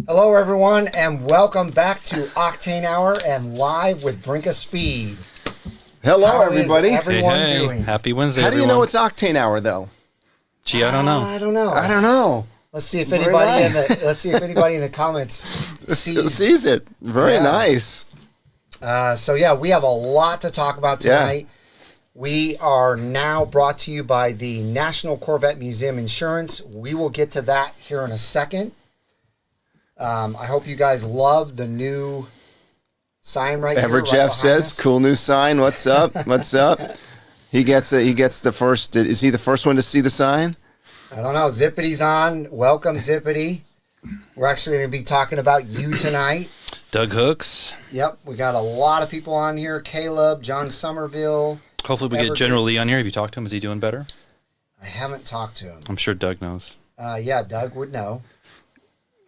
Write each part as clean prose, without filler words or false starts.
Hello, everyone, and welcome back to Octane Hour and live with Brinkofspeed. Hello, everybody. How is everyone hey. doing? Happy Wednesday, How do you everyone. know it's Octane Hour, though? Gee, I don't know. I don't know. I don't know. Let's see if Very anybody nice. in the comments Sees it. Very Yeah. nice. So yeah, we have a lot to talk about tonight. We are now brought to you by the National Corvette Museum Insurance. We will get to that here in a second. I hope you guys love the new sign right Ever here. Jeff right behind says, us. "Cool new sign. What's up? What's up?" He gets the first. Is he the first one to see the sign? I don't know. Zippity's on. Welcome, Zippity. We're actually going to be talking about you tonight. Doug Hooks. Yep, we got a lot of people on here. Caleb, John Somerville. Hopefully we get General Lee on here. Have you talked to him? Is he doing better? I haven't talked to him. I'm sure Doug knows. Yeah, Doug would know.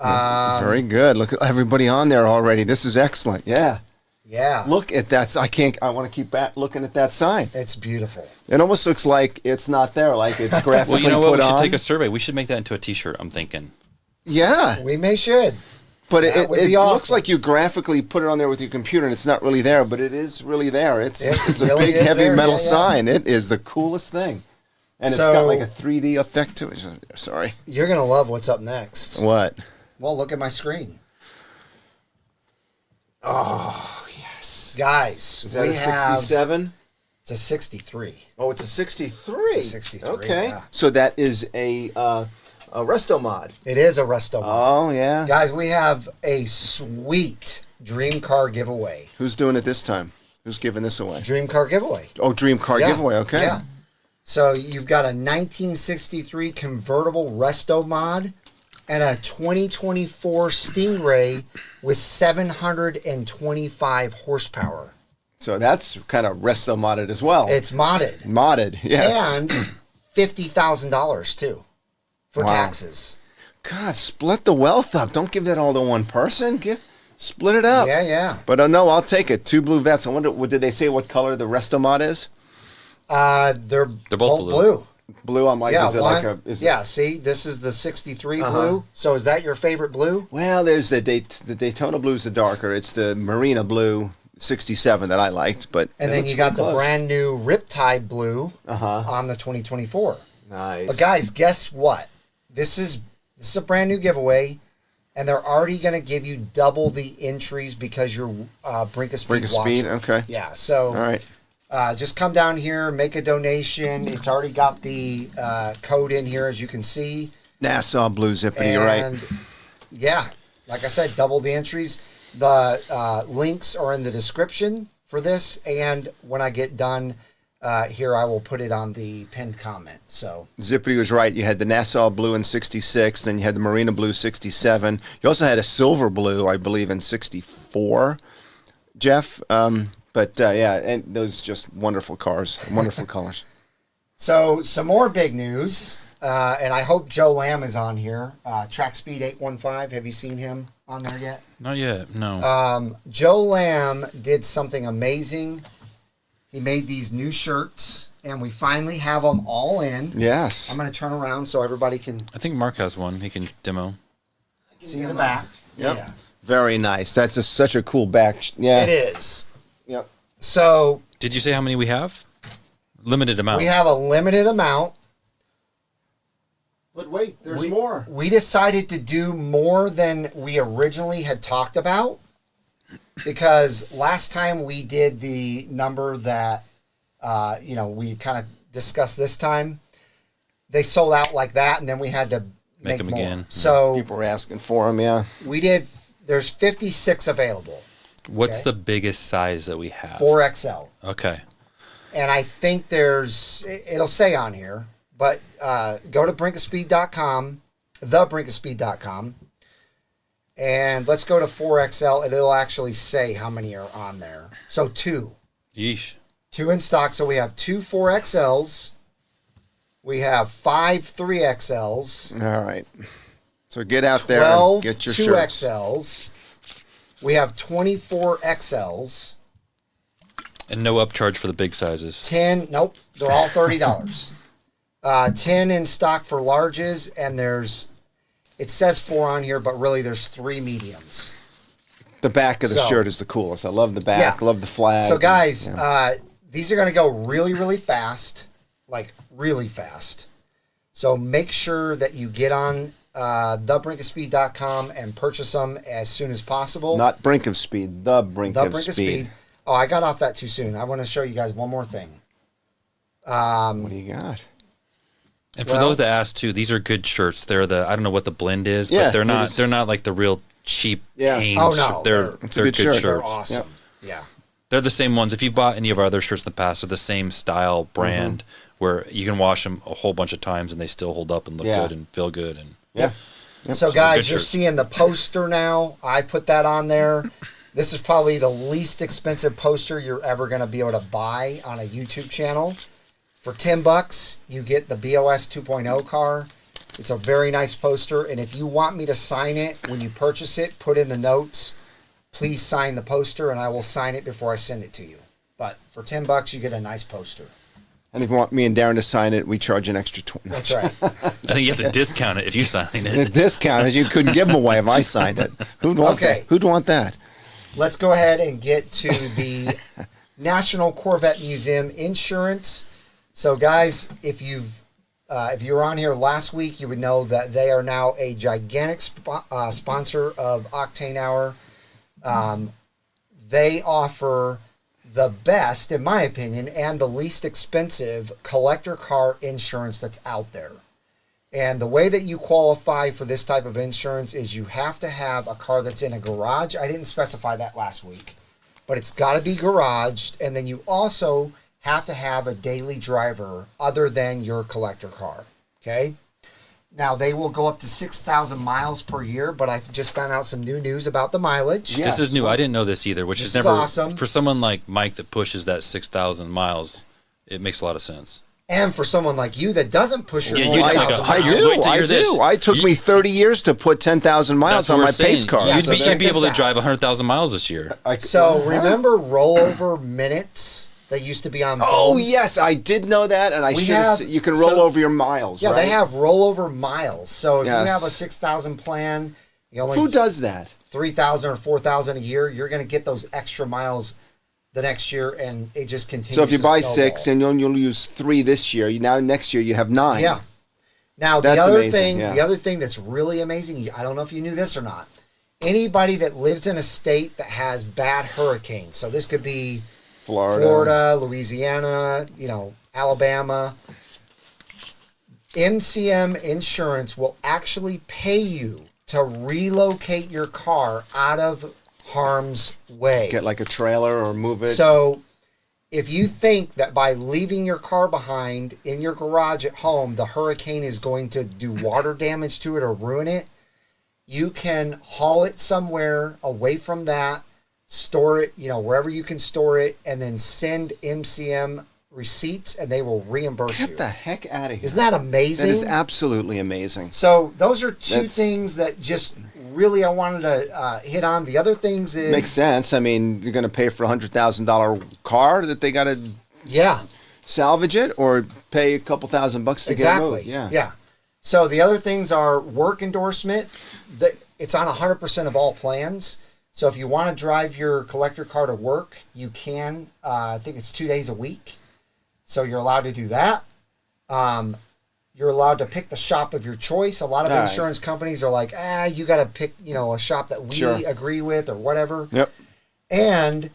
Very good. Look at everybody on there already. This is excellent. Yeah. Yeah. Look at that. I want to keep back looking at that sign. It's beautiful. It almost looks like it's not there. Like it's graphically Well, you know what? put We should on. take a survey. We should make that into a T-shirt, I'm thinking. Yeah. We should. But That it would be looks awesome. like you graphically put it on there with your computer, and it's not really there, but it is really there. It's a really big, is heavy there, metal yeah. sign. It is the coolest thing. And So- it's got like a 3D effect to it. Sorry. You're going to love what's up next. What? Well, look at my screen. Oh, yes. Guys, Is that a 67? It's a 63. Oh, it's a 63. It's a 63, Okay. yeah. So that is a resto mod. It is a resto mod. Oh, yeah. Guys, we have a sweet dream car giveaway. Who's doing it this time? Who's giving this away? Dream car giveaway. Oh, Dream Car Yeah. giveaway. Okay. Yeah. So you've got a 1963 convertible resto mod and a 2024 Stingray with 725 horsepower. So that's kind of resto modded as well. It's modded. Modded, yes. And $50,000 too for Wow. taxes. God, split the wealth up. Don't give that all to one person. Split it up. Yeah. But no, I'll take it. Two blue vets. I wonder, did they say what color the resto mod is? They're both blue. Blue. I'm like, Yeah, is it like a? Is yeah. See, this is the 63 Uh-huh. blue. So is that your favorite blue? Well, there's the Daytona blue's the darker. It's the Marina blue 67 that I liked, but And it then looks you got pretty the close. brand new Riptide blue Uh-huh. on the 2024. Nice. But guys, guess what? This is a brand new giveaway, and they're already going to give you double the entries because you're Brinkofspeed Brinkofspeed. watcher. Okay. Yeah. So All right. just come down here, make a donation. It's already got the code in here, as you can see. Nassau blue zippity. You're right. And yeah, like I said, double the entries. The links are in the description for this, and when I get done here, I will put it on the pinned comment. So Zippity was right. You had the Nassau blue in 66, then you had the Marina blue 67. You also had a silver blue, I believe, in 64, Jeff. Yeah, and those just wonderful cars, wonderful colors. So some more big news, and I hope Joe Lamb is on here. Track Speed 815, have you seen him on there yet? Not yet, no. Joe Lamb did something amazing. He made these new shirts, and we finally have them all in. Yes. I'm going to turn around so everybody can I think Mark has one. He can demo. see the back. Yep. Yeah, Very nice. That's such a cool back. Yeah. it is. Yep. So Did you say how many we have? Limited amount. we have a limited amount. But wait, there's more. We decided to do more than we originally had talked about because last time we did the number that we kind of discussed this time, they sold out like that, and then we had to make them more. again. So People were asking for them, yeah. we did. There's 56 available, What's Okay. the biggest size that we have? 4XL, Okay. and I think it'll say on here, but go to brinkofspeed.com, thebrinkofspeed.com. And let's go to 4XL, and it'll actually say how many are on there. So 2. Yeesh. 2 in stock. So we have 2 4XLs. We have 5 3XLs. All right. So get out there 12 and get your shirts. 2XLs. We have 24 XLs. And no upcharge for the big sizes. 10, nope, they're all $30. 10 in stock for larges, and there's It says 4 on here, but really there's 3 mediums. The back of the So- shirt is the coolest. I love the back. Yeah. Love the flag. So guys, Yeah. these are going to go really, really fast, like really fast. So make sure that you get on thebrinkofspeed.com and purchase them as soon as possible. Not Brink of Speed, the Brink The of Brink of Speed. Speed. Oh, I got off that too soon. I want to show you guys one more thing. What do you got? And for Well- those that ask too, these are good shirts. They're I don't know what the blend is, Yeah, but they're it not is. they're not like the real cheap Yeah. Hanes. Oh, no, they're It's a good good shirt. shirts. They're awesome. Yep. Yeah. They're the same ones. If you've bought any of our other shirts in the past, they're the same style brand where you can wash them a whole bunch of times and they still hold up and look Yeah. good and feel good. And Yeah. So good guys, you're shirts. seeing the poster now. I put that on there. This is probably the least expensive poster you're ever going to be able to buy on a YouTube channel. For $10, you get the BOS 2.0 car. It's a very nice poster, and if you want me to sign it when you purchase it, put in the notes, please sign the poster, and I will sign it before I send it to you. But for $10, you get a nice poster. And if you want me and Darren to sign it, we charge an extra 20. That's right. I think you have to discount it if you sign The it. discount is you couldn't give them away if I signed it. Who'd want Okay. that? Who'd want that? Let's go ahead and get to the National Corvette Museum Insurance. So, guys, if you were on here last week, you would know that they are now a gigantic sponsor of Octane Hour. They offer the best, in my opinion, and the least expensive collector car insurance that's out there. And the way that you qualify for this type of insurance is you have to have a car that's in a garage. I didn't specify that last week, but it's got to be garaged. And then you also have to have a daily driver other than your collector car. Okay. Now, they will go up to 6,000 miles per year, but I just found out some new news about the mileage. Yeah. This is new. I didn't know this either, which This is is never awesome. for someone like Mike that pushes that 6,000 miles. It makes a lot of sense. And for someone like you that doesn't push your Yeah, own you I, like a- 6,000 I you're- miles, do. wait till I you're this. do. It took You- me 30 years to put 10,000 miles That's what on we're my saying. pace car. Yeah, You'd so be, check you'd be able this to out. drive 100,000 miles this year. So remember rollover minutes that used to be on Oh phones? yes, I did know that, and I We should have. have- You can roll so- over your miles. Yeah, right? they have rollover miles. So if Yes. you have a 6,000 plan, you only Who does that? 3,000 or 4,000 a year, you're going to get those extra miles the next year, and it just continues. So if you to buy snowball. 6 and you'll use 3 this year, now next year you have 9. Yeah. Now That's the other amazing, thing, yeah. the other thing that's really amazing, I don't know if you knew this or not. Anybody that lives in a state that has bad hurricanes, so this could be Florida, Louisiana, Alabama. NCM Insurance will actually pay you to relocate your car out of harm's way. Get like a trailer or move it. So if you think that by leaving your car behind in your garage at home, the hurricane is going to do water damage to it or ruin it, you can haul it somewhere away from that, store it, wherever you can store it, and then send MCM receipts and they will reimburse you. Get the heck out of here. Isn't that amazing? That is absolutely amazing. So those are two That's- things that just really I wanted to hit on. The other things is... Makes sense. I mean, you're going to pay for a $100,000 car that they got to Yeah. salvage it, or pay a couple $1,000 to get it moved. Yeah. So the other things are work endorsement. It's on 100% of all plans. So if you want to drive your collector car to work, you can. I think it's 2 days a week. So you're allowed to do that. You're allowed to pick the shop of your choice. A lot of All right. insurance companies are like, you got to pick, a shop that we Sure. agree with or whatever. Yep. And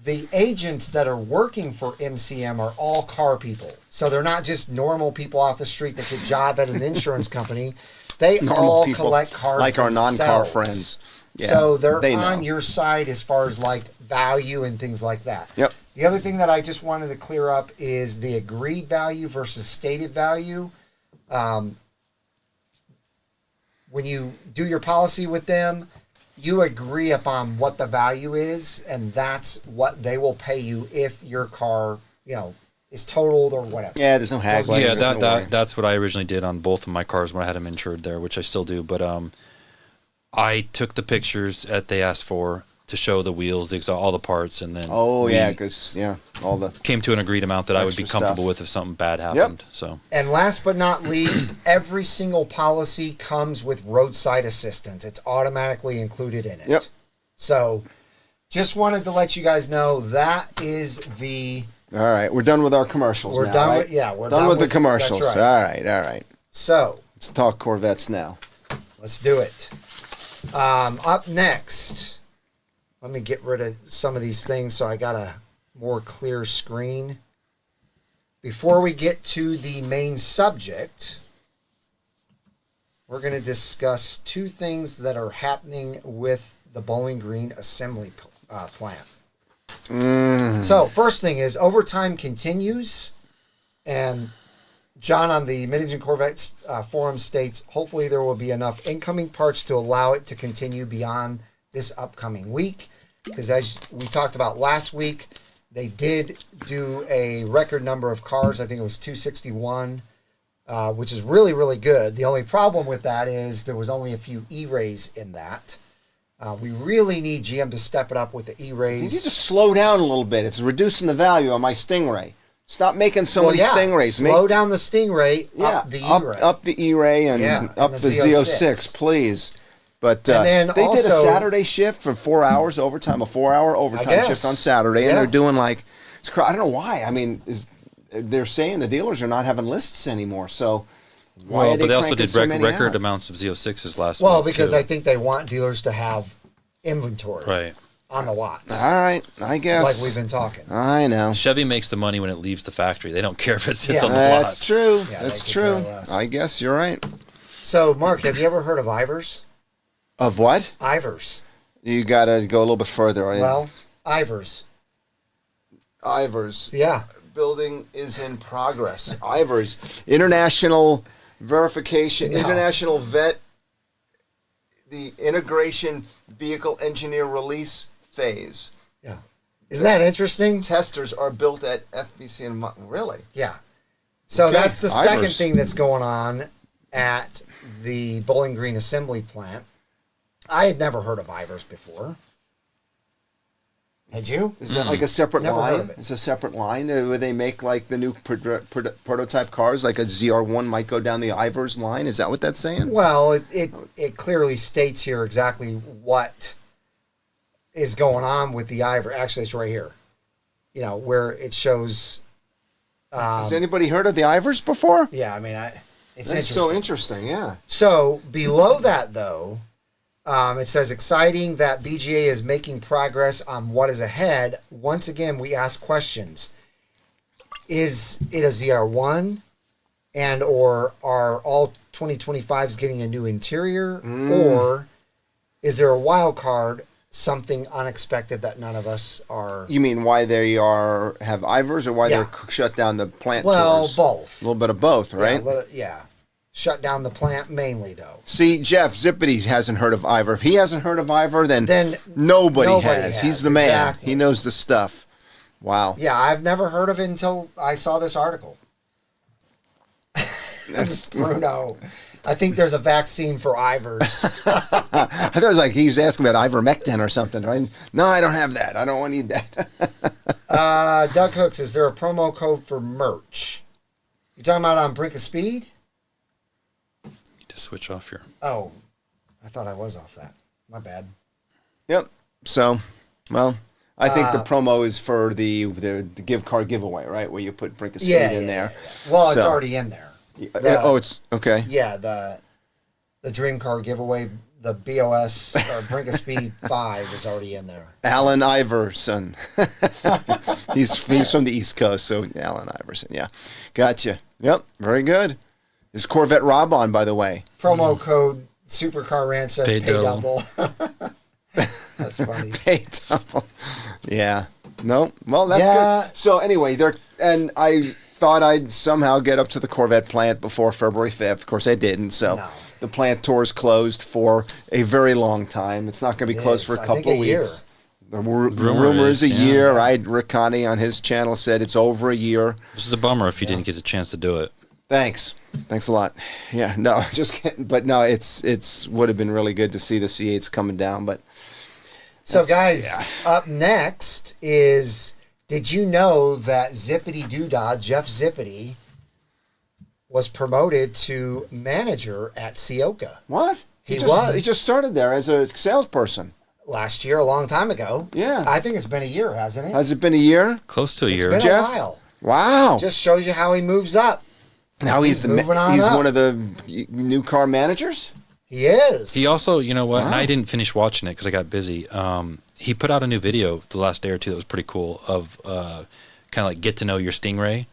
the agents that are working for MCM are all car people. So they're not just normal people off the street that get a job at an insurance company. They Normal all people, collect cars like our non-car themselves. friends. Yeah, So they're they on know. your side as far as like value and things like that. Yep. The other thing that I just wanted to clear up is the agreed value versus stated value. When you do your policy with them, you agree upon what the value is, and that's what they will pay you if your car, is totaled or whatever. Yeah, there's no haggling. Yeah, there's no worry. that's what I originally did on both of my cars when I had them insured there, which I still do. But I took the pictures that they asked for. to show the wheels, all the parts, and then Oh yeah, because all the came to an agreed amount that I would be extra comfortable stuff. with if something bad happened. So And last but not least, every single policy comes with roadside assistance. It's automatically included in it. Yep. So just wanted to let you guys know that is the... All right, we're done with our commercials. We're now, done right? with, yeah, we're done with the that's commercials. right. All right. So Let's talk Corvettes now. let's do it. Up next, let me get rid of some of these things so I got a more clear screen. Before we get to the main subject, we're going to discuss two things that are happening with the Bowling Green assembly plant. So, first thing is overtime continues, and John on the Mid-Engine Corvette forum states, hopefully there will be enough incoming parts to allow it to continue beyond this upcoming week. Because as we talked about last week, they did do a record number of cars. I think it was 261, which is really, really good. The only problem with that is there was only a few E-rays in that. We really need GM to step it up with the E-rays. You need to slow down a little bit. It's reducing the value on my Stingray. Stop making so many Stingrays. Slow down the Stingray, up the E-ray. Up the E-ray and up the Z06, please. But then they did a also, Saturday shift for 4 hours overtime, a 4-hour overtime shift on Saturday, and they're doing I don't know why. I mean, they're saying the dealers are not having lists anymore, so why are but they also cranking did so many record out? amounts of Z06s last well, week. because too. I think they want dealers to have inventory on the lots. All right, I guess. Like we've been talking. I know. Chevy makes the money when it leaves the factory. They don't care if it sits on the That's lot. true. Yeah, That's they could care true. less. I guess you're right. So, Mark, have you ever heard of Ivers? Of what? Ivers. You got to go a little bit further. Well, Ivers. Ivers. Yeah. Building is in progress. Ivers. International verification. No. International vet. The integration vehicle engineer release phase. Yeah. Isn't that interesting? Testers are built at FBC and really? Yeah. So Okay, that's the second Ivers. thing that's going on at the Bowling Green assembly plant. I had never heard of Ivers before. Had you? Is that like a separate Never heard line? of it. It's a separate line where they make like the new prototype cars, like a ZR1 might go down the Ivers line. Is that what that's saying? Well, it clearly states here exactly what is going on with the Ivers. Actually, it's right here. You know, where it shows. Has anybody heard of the Ivers before? Yeah, I mean, it's That's interesting. so interesting, yeah. So below that, though, it says exciting that BGA is making progress on what is ahead. Once again, we ask questions. Is it a ZR1 and or are all 2025s getting a new interior? Or is there a wild card, something unexpected that none of us are... You mean why they have Ivers or why they're shut down the plant Well, tours? both. A little bit of both, right? Yeah. Shut down the plant mainly, though. See, Jeff Zippity hasn't heard of Ivor. If he hasn't heard of Ivor, then nobody has. He's the man. Exactly. He knows the stuff. Wow. Yeah, I've never heard of it until I saw this article. That's Bruno. I think there's a vaccine for Ivers. I thought it was like he was asking about ivermectin or something. Right? No, I don't have that. I don't need that. Doug Hooks, is there a promo code for merch? You talking about on Brinkofspeed? To switch off your... Oh, I thought I was off that. My bad. Yep. So, well, I think the promo is for the gift card giveaway, right? Where you put Brinkofspeed in there. Yeah. Well, it's already in there. It's okay. Yeah, the Dream Car giveaway, the BOS or Brinkofspeed 5 is already in there. Alan Iverson. he's from the East Coast, so Alan Iverson. Yeah, gotcha. Yep, very good. Is Corvette Rob on, by the way? Promo code Supercar Ranch says Pay pay double. double. That's funny. Pay double. Yeah. No. Well, that's Yeah. good. So anyway, and I thought I'd somehow get up to the Corvette plant before February 5th. Of course, I didn't. So No. the plant tour is closed for a very long time. It's not going to be closed for a I couple think of a year. weeks. The rumor is a year, right? Rick Connie on his channel said it's over a year. This is a bummer if you didn't get a chance to do it. Thanks a lot. Yeah, no, just kidding. But no, it's would have been really good to see the C8s coming down. But So, guys, up next is, did you know that Zippity Doodah, Jeff Zippity, was promoted to manager at Ciocca? What? He was. He just started there as a salesperson. Last year, a long time ago. Yeah. I think it's been a year, hasn't it? Has it been a year? Close to a year. It's been Jeff? a while. Wow. Just shows you how he moves up. Now he's moving on up. one of the new car managers? He is. He also, you know what? Wow. And I didn't finish watching it because I got busy. He put out a new video the last day or two that was pretty cool of kind of like get to know your Stingray,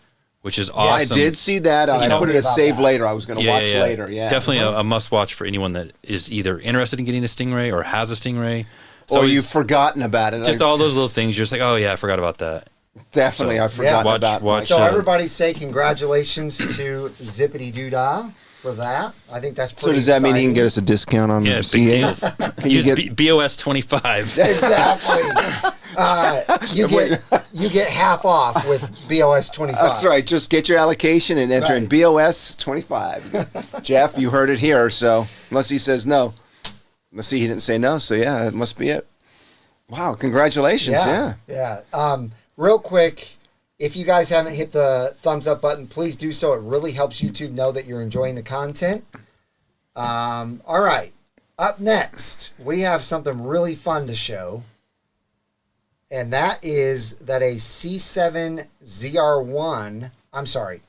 which is awesome. I did see that. I put it as save later. I was going to watch later. Yeah, definitely a must-watch for anyone that is either interested in getting a Stingray or has a Stingray. Or you've forgotten about it. Just all those little things. You're just like, oh yeah, I forgot about that. Definitely, I've forgotten about watch, So everybody say congratulations to Zippity Doodah for that. I think that's pretty So does that mean he can exciting. get us a discount on the C8? Can you Use get BOS 25. Exactly. You get half off with BOS 25. That's right. Just get your allocation and enter in BOS 25. Jeff, you heard it here. So unless he says no. Let's see, he didn't say no. So yeah, that must be it. Wow, congratulations. Yeah. Real quick, if you guys haven't hit the thumbs up button, please do so. It really helps YouTube know that you're enjoying the content. All right. Up next, we have something really fun to show. And that is that a C7 ZR1,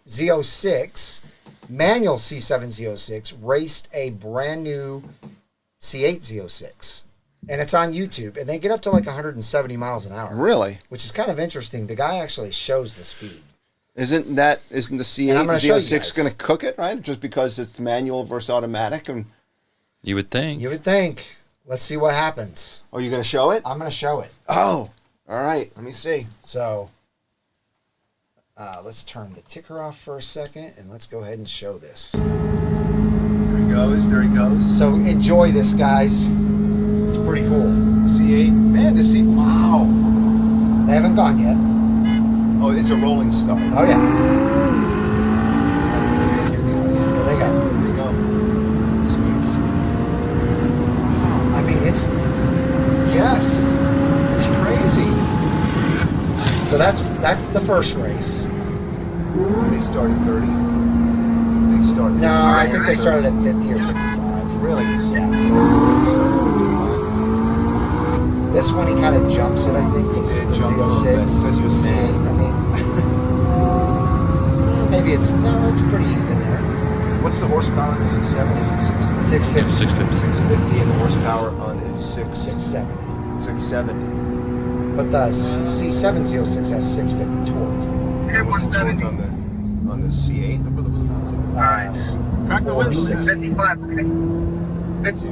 Z06, manual C7 Z06 raced a brand new C8 Z06. And it's on YouTube. And they get up to like 170 miles an hour. Really? Which is kind of interesting. The guy actually shows the speed. Isn't the C8 Z06 going to cook it, right? Just because it's manual versus automatic? And You would think. You would think. Let's see what happens. Oh, you're going to show it? I'm going to show it. Oh, all right. Let me see. So, let's turn the ticker off for a second, and let's go ahead and show this. There he goes. There he goes. So, enjoy this, guys. It's pretty cool. C8. Man, the C... Wow. They haven't gone yet. Oh, it's a rolling start. Oh, yeah. There they go. There we go. C8s. Wow. I mean, it's... Yes. It's crazy. So, that's the first race. They started 30. They started. No, I think they started at 50 or 55. Really? Yeah. They started 55. This one, he kind of jumps it, I think. It's He the did jump a little Z06. bit because he was C8. I mean, maybe it's pretty even there. What's the horsepower on the C7? Is it 60? 650. 650. 650, and the horsepower on his 670. 670. But the C7 Z06 has 650 torque. And what's the torque on the C8? Track the 460.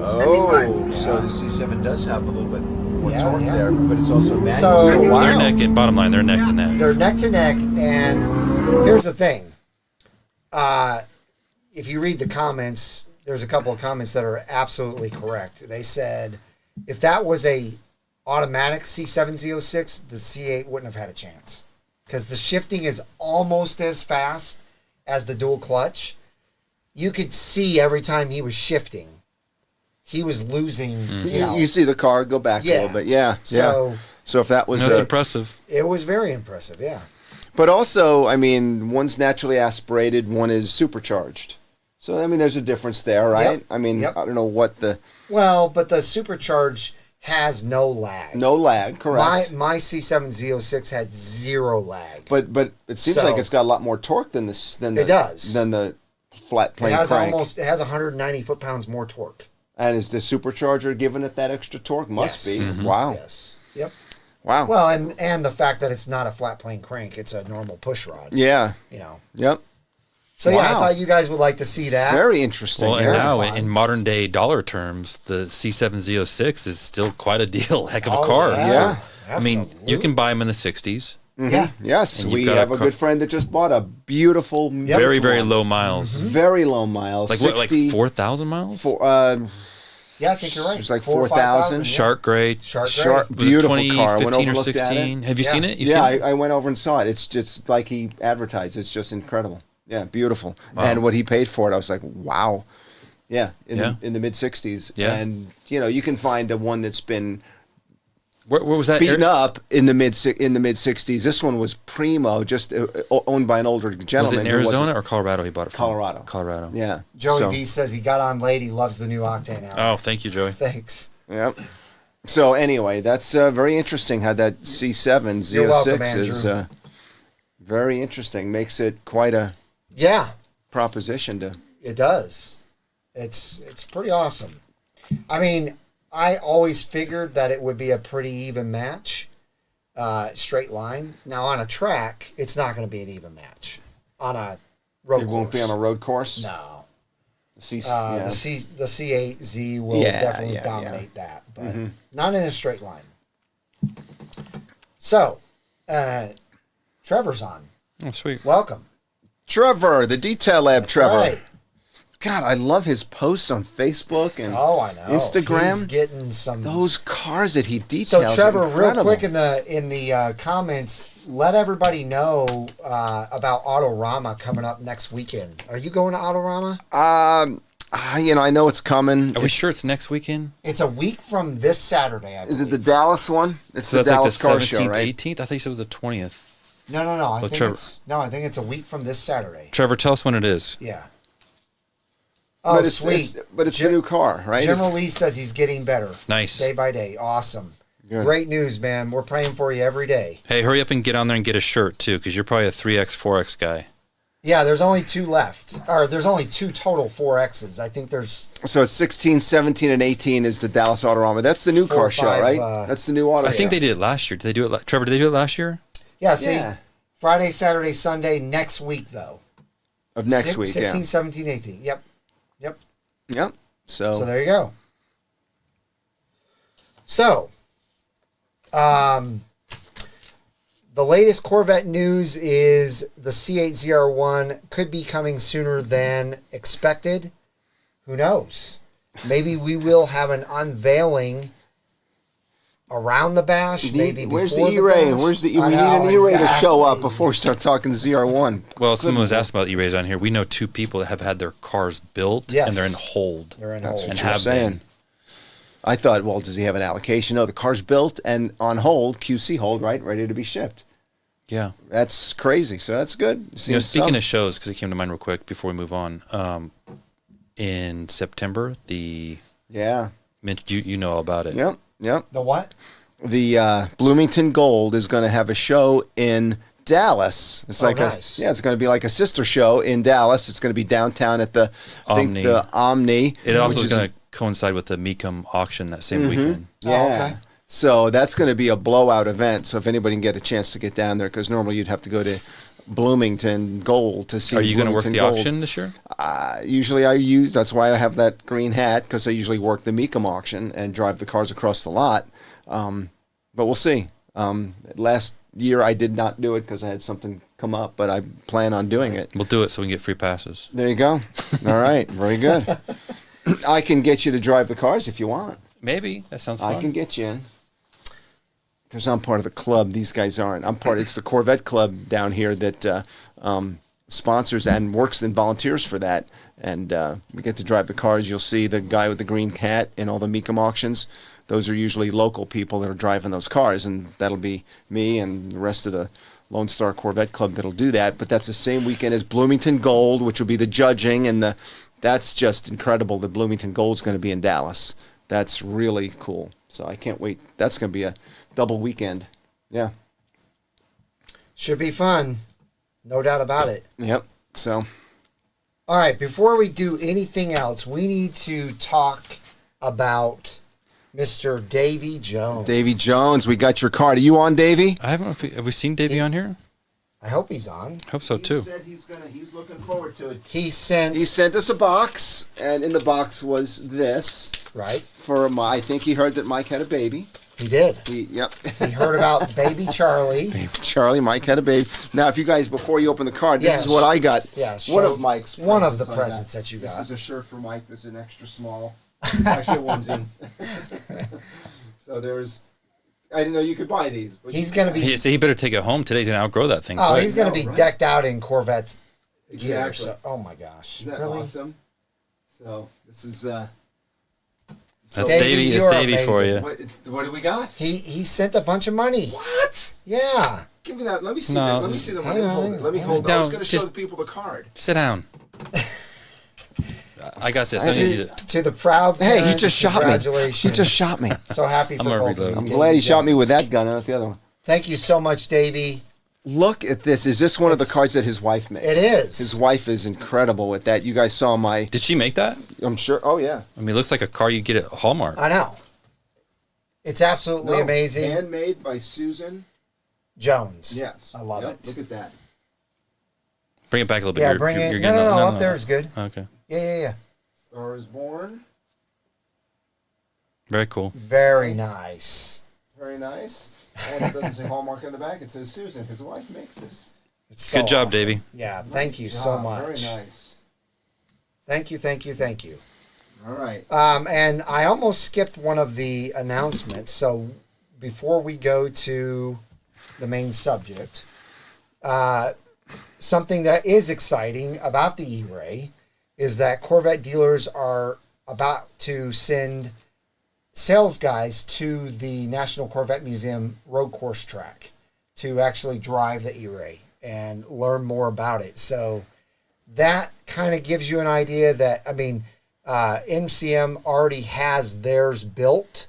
Oh, so the C7 does have a little bit more torque yeah. there, but it's also manual. So- They're neck and bottom line, they're neck to neck. They're neck to neck, and here's the thing. If you read the comments, there's a couple of comments that are absolutely correct. They said if that was a automatic C7 Z06, the C8 wouldn't have had a chance because the shifting is almost as fast as the dual clutch. You could see every time he was shifting, he was losing. You see the car go back a little bit, yeah. So if that was That's impressive. it was very impressive, yeah. But also, I mean, one's naturally aspirated, one is supercharged. So, I mean, there's a difference there, right? Yep. I mean, Yep. I don't know what the... Well, but the supercharge has no lag. No lag, correct. My C7 Z06 had zero lag. But it seems So- like it's got a lot more torque than the It does. than the flat plane It has crank. it has 190 foot-pounds more torque. And is the supercharger giving it that extra torque? Must Yes. be. Mm-hmm. Wow. Yes. Yep. Wow. Well, and the fact that it's not a flat plane crank, it's a normal push rod. Yeah. You know. Yep. So yeah, I Wow. thought you guys would like to see that. Very interesting. Well, and yeah. now fun. in modern day dollar terms, the C7 Z06 is still quite a deal, heck of a Oh, car. Yeah. I mean, you can buy them in the 60s, Yeah. Yes, And you've we got have a a good friend that just bought a beautiful, very, very low miles. very low miles. Like what, like 4,000 miles? Yeah, I think you're right. It's like 4,000 or 4,000. 5,000, yeah. Shark gray. Shark gray. Sharp, Was it beautiful 2015 car. I went over or and looked at 16? it. Have you Yeah. seen it? You've Yeah, seen it? I went over and saw it. It's just like he advertised. It's just incredible. Yeah, beautiful. Wow. And what he paid for it, I was like, wow. Yeah, in Yeah. the mid 60s. Yeah. And you know, you can find a one that's been Where was that? beaten up in the mid 60s. This one was primo, just owned by an older gentleman. Was it in Arizona or Colorado? He bought it from Colorado. Yeah. Joey B says he got on late. He loves the new Octane Hour. Oh, thank you, Joey. Thanks. Yep. So anyway, that's very interesting how that C7 Z06 is very interesting. Makes it quite a proposition to. It does. It's pretty awesome. I mean, I always figured that it would be a pretty even match, straight line. Now on a track, it's not going to be an even match. On a road course. It won't be on a road course? No. The C8 Z will definitely dominate that, but not in a straight line. So, Trevor's on. Oh, sweet. Welcome. Trevor, the Detail Lab. That's Trevor. right. God, I love his posts on Facebook and I know. Instagram. He's getting some those cars that he details. So Trevor, real incredible. quick in the comments, let everybody know about Autorama coming up next weekend. Are you going to Autorama? I know it's coming. Are we sure it's next weekend? It's a week from this Saturday. I believe. Is it the Dallas one? It's So the that's Dallas like car the 17th, show, right? 18th? I think it was the 20th. No. I think it's a week from this Saturday. Trevor, tell us when it is. Yeah. Oh, but sweet. But it's a new car, right? General Lee says he's getting better. Nice. Day by day. Awesome. Good. Great news, man. We're praying for you every day. Hey, hurry up and get on there and get a shirt, too, because you're probably a 3X, 4X guy. Yeah, there's only 2 left. Or there's only 2 total 4Xs. I think there's... So it's 16, 17, and 18 is the Dallas Autorama. That's the new car show, right? That's the new auto. I think they did it last year. Did they do it? Trevor, did they do it last year? Yeah, see, Friday, Saturday, Sunday, next week, though. Of next week, 16, 17, 18. Yep. Yep. So there you go. So, the latest Corvette news is the C8 ZR1 could be coming sooner than expected. Who knows? Maybe we will have an unveiling around the bash, maybe before where's the E-Ray? bash. We need an E-Ray to show up before we start talking ZR1. Well, someone was asking about E-Rays on here. We know 2 people that have had their cars built, and they're in hold. That's and what you're have saying. been. I thought, well, does he have an allocation? No, the car's built and on hold, QC hold, right, ready to be shipped. Yeah. That's crazy. So that's good. Speaking of shows, because it came to mind real quick before we move on, in September, you know all about it. Yep. The what? The Bloomington Gold is going to have a show in Dallas. It's nice. It's going to be like a sister show in Dallas. It's going to be downtown at the Omni. It also is going to coincide with the Mecum auction that same weekend. Yeah. Oh, okay. So that's going to be a blowout event. So if anybody can get a chance to get down there, because normally you'd have to go to Bloomington Gold to see. Are you going to work the Gold. auction this year? Usually that's why I have that green hat, because I usually work the Mecum auction and drive the cars across the lot. But we'll see. Last year I did not do it because I had something come up, but I plan on doing it. We'll do it so we can get free passes. There you go. All right. Very good. I can get you to drive the cars if you want. Maybe. That sounds fun. I can get you in. Because I'm part of the club. These guys aren't. It's the Corvette club down here that sponsors and works and volunteers for that. And we get to drive the cars. You'll see the guy with the green hat in all the Mecum auctions. Those are usually local people that are driving those cars. And that'll be me and the rest of the Lone Star Corvette Club that'll do that. But that's the same weekend as Bloomington Gold, which will be the judging. And that's just incredible that Bloomington Gold's going to be in Dallas. That's really cool. So I can't wait. That's going to be a double weekend. Yeah. Should be fun. No doubt about it. Yep. So. All right. Before we do anything else, we need to talk about Mr. Davey Jones. Davey Jones, we got your card. Are you on, Davey? I haven't. Have we seen Davey on here? I hope he's on. I hope so too. He said he's looking forward to it. He sent us a box, and in the box was this. Right. I think he heard that Mike had a baby. He did. Yep. He heard about baby Charlie. Baby Charlie, Mike had a baby. Now, if you guys, before you open the card, this is what I got. Yeah. One of Mike's. One of the presents that you got. This is a shirt for Mike. This is an extra small. Actually, one's in. So there's. I didn't know you could buy these. But he's going to be. He better take it home today. He's going to outgrow that thing. Oh, he's going to be decked out in Corvettes. Exactly. Gear, so, oh my gosh. Isn't that awesome? So this is That's Davey, Davey. you're It's Davey for amazing. you. What do we got? He sent a bunch of money. What? Yeah. Give me that. Let me see No. that. Let me see the money. Hold it. Let me hold it. I was going to show Just- the people the card. Sit down. I got this. I Excited. need you to- To the proud Hey, he parents, just shot me. congratulations. He just shot me. So happy for I'm gonna both of reload. you. I'm Davey glad he shot me Jones. with that gun and not the other one. Thank you so much, Davey. Look at this. Is this one of the It's- cards that his wife made? It is. His wife is incredible with that. You guys saw my... Did she make that? I'm sure. Oh, yeah. I mean, it looks like a car you'd get at Hallmark. I know. It's absolutely No, amazing. Handmade by Susan Jones. Yes. I love Yep, it. Look at that. Bring it back a little bit. Yeah, bring it. No, up there is good. Okay. Yeah. Star is Born. Very cool. Very nice. Very nice. And it doesn't say Hallmark on the back. It says Susan. His wife makes this. It's so Good job, awesome. Davey. Yeah, Nice thank you so job. much. Very nice. Thank you. All right. And I almost skipped one of the announcements. So before we go to the main subject, something that is exciting about the E-Ray is that Corvette dealers are about to send sales guys to the National Corvette Museum road course track to actually drive the E-Ray and learn more about it. So that kind of gives you an idea that, I mean, NCM already has theirs built.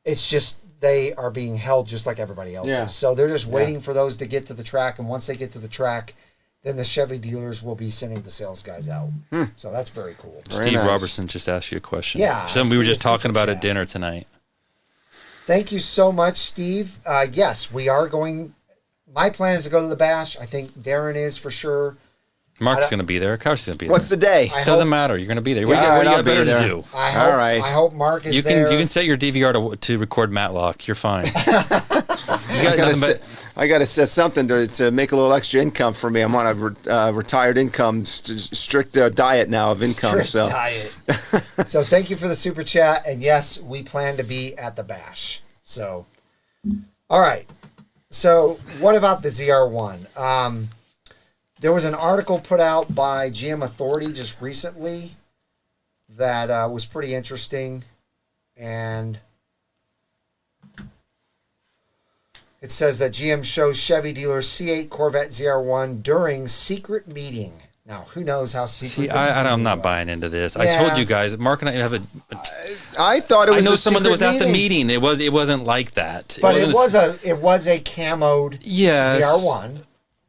It's just they are being held just like everybody else Yeah. is. So they're just waiting for those to get to the track. And once they get to the track, then the Chevy dealers will be sending the sales guys out. So that's very cool. Very Steve nice. Robertson just asked you a question. Yeah, Something we were see just a talking super about chat. at dinner tonight. Thank you so much, Steve. Yes, we are going. My plan is to go to the bash. I think Darren is for sure. Mark's going to be there. Kelsey's going to be there. What's the day? I Doesn't hope- matter. You're going to be there. Yeah, What do all right, you I'll got be better to there. do? I hope, All right. I hope Mark is You there. can set your DVR to record Matlock. You're fine. You got nothing but I got to set something to make a little extra income for me. I'm on a retired income, strict diet now of income. Strict diet. So thank you for the super chat. And yes, we plan to be at the bash. So, all right. So what about the ZR1? There was an article put out by GM Authority just recently that was pretty interesting. And it says that GM shows Chevy dealers C8 Corvette ZR1 during secret meeting. Now, who knows how secret See, this I'm meeting not was. buying into this. I Yeah. told you guys, Mark and I have a. I thought it I was. know a someone that was secret at the meeting. It wasn't like that. But it wasn't was a camoed yes. ZR1.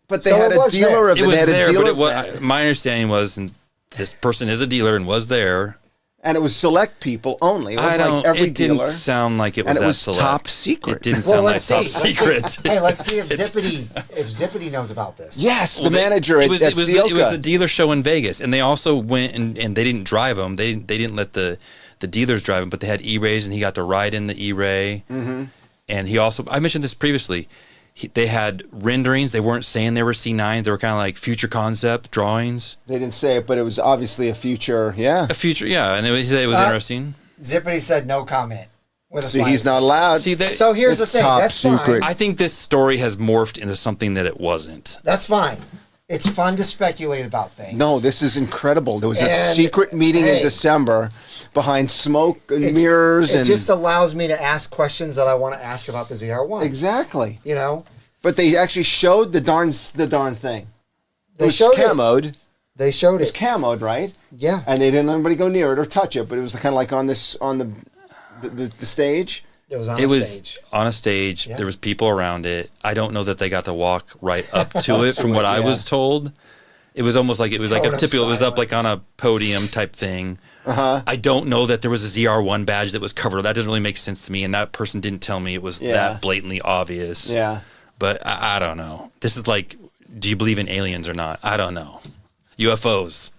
But they So had it a was dealer there. of It it. was They had a there, dealer but it of was. that. My understanding was, and this person is a dealer and was there. And it was select people only. It wasn't like every It didn't dealer. sound like it was And it that was select. top secret. It didn't Well, sound like let's top see. Let's secret. see. Hey, let's see if Zippity knows about this. Yes, Well, the manager it at was, at it was Cielka. the dealer show in Vegas, and they also went and they didn't drive them. They didn't let the dealers drive them, but they had E-Rays, and he got to ride in the E-Ray. Mm-hmm. And he also, I mentioned this previously, they had renderings. They weren't saying they were C9s. They were kind of like future concept drawings. They didn't say it, but it was obviously a future. Yeah. A future, yeah, and it was interesting. Zippity said no comment. With a See, smiley he's not face. allowed. See, that, So here's the It's thing. top That's secret. fine. I think this story has morphed into something that it wasn't. That's fine. It's fun to speculate about things. No, this is incredible. There was a And, secret meeting hey, in December behind smoke and mirrors It and just allows me to ask questions that I want to ask about the ZR1. exactly. You know, But they actually showed the darn thing. They it was showed it. camoed. they showed It was it. camoed, right? Yeah. And they didn't let anybody go near it or touch it. But it was kind of like on the stage. It was on It a was stage. on a stage. Yeah. There was people around it. I don't know that they got to walk right up to it. From what I yeah. was told, it was almost like it was like Cone a of typical. It was up like on silence. a podium type thing. Uh-huh. I don't know that there was a ZR1 badge that was covered. That doesn't really make sense to me. And that person didn't tell me it was Yeah. that blatantly obvious. Yeah. But I don't know. This is like, do you believe in aliens or not? I don't know. UFOs.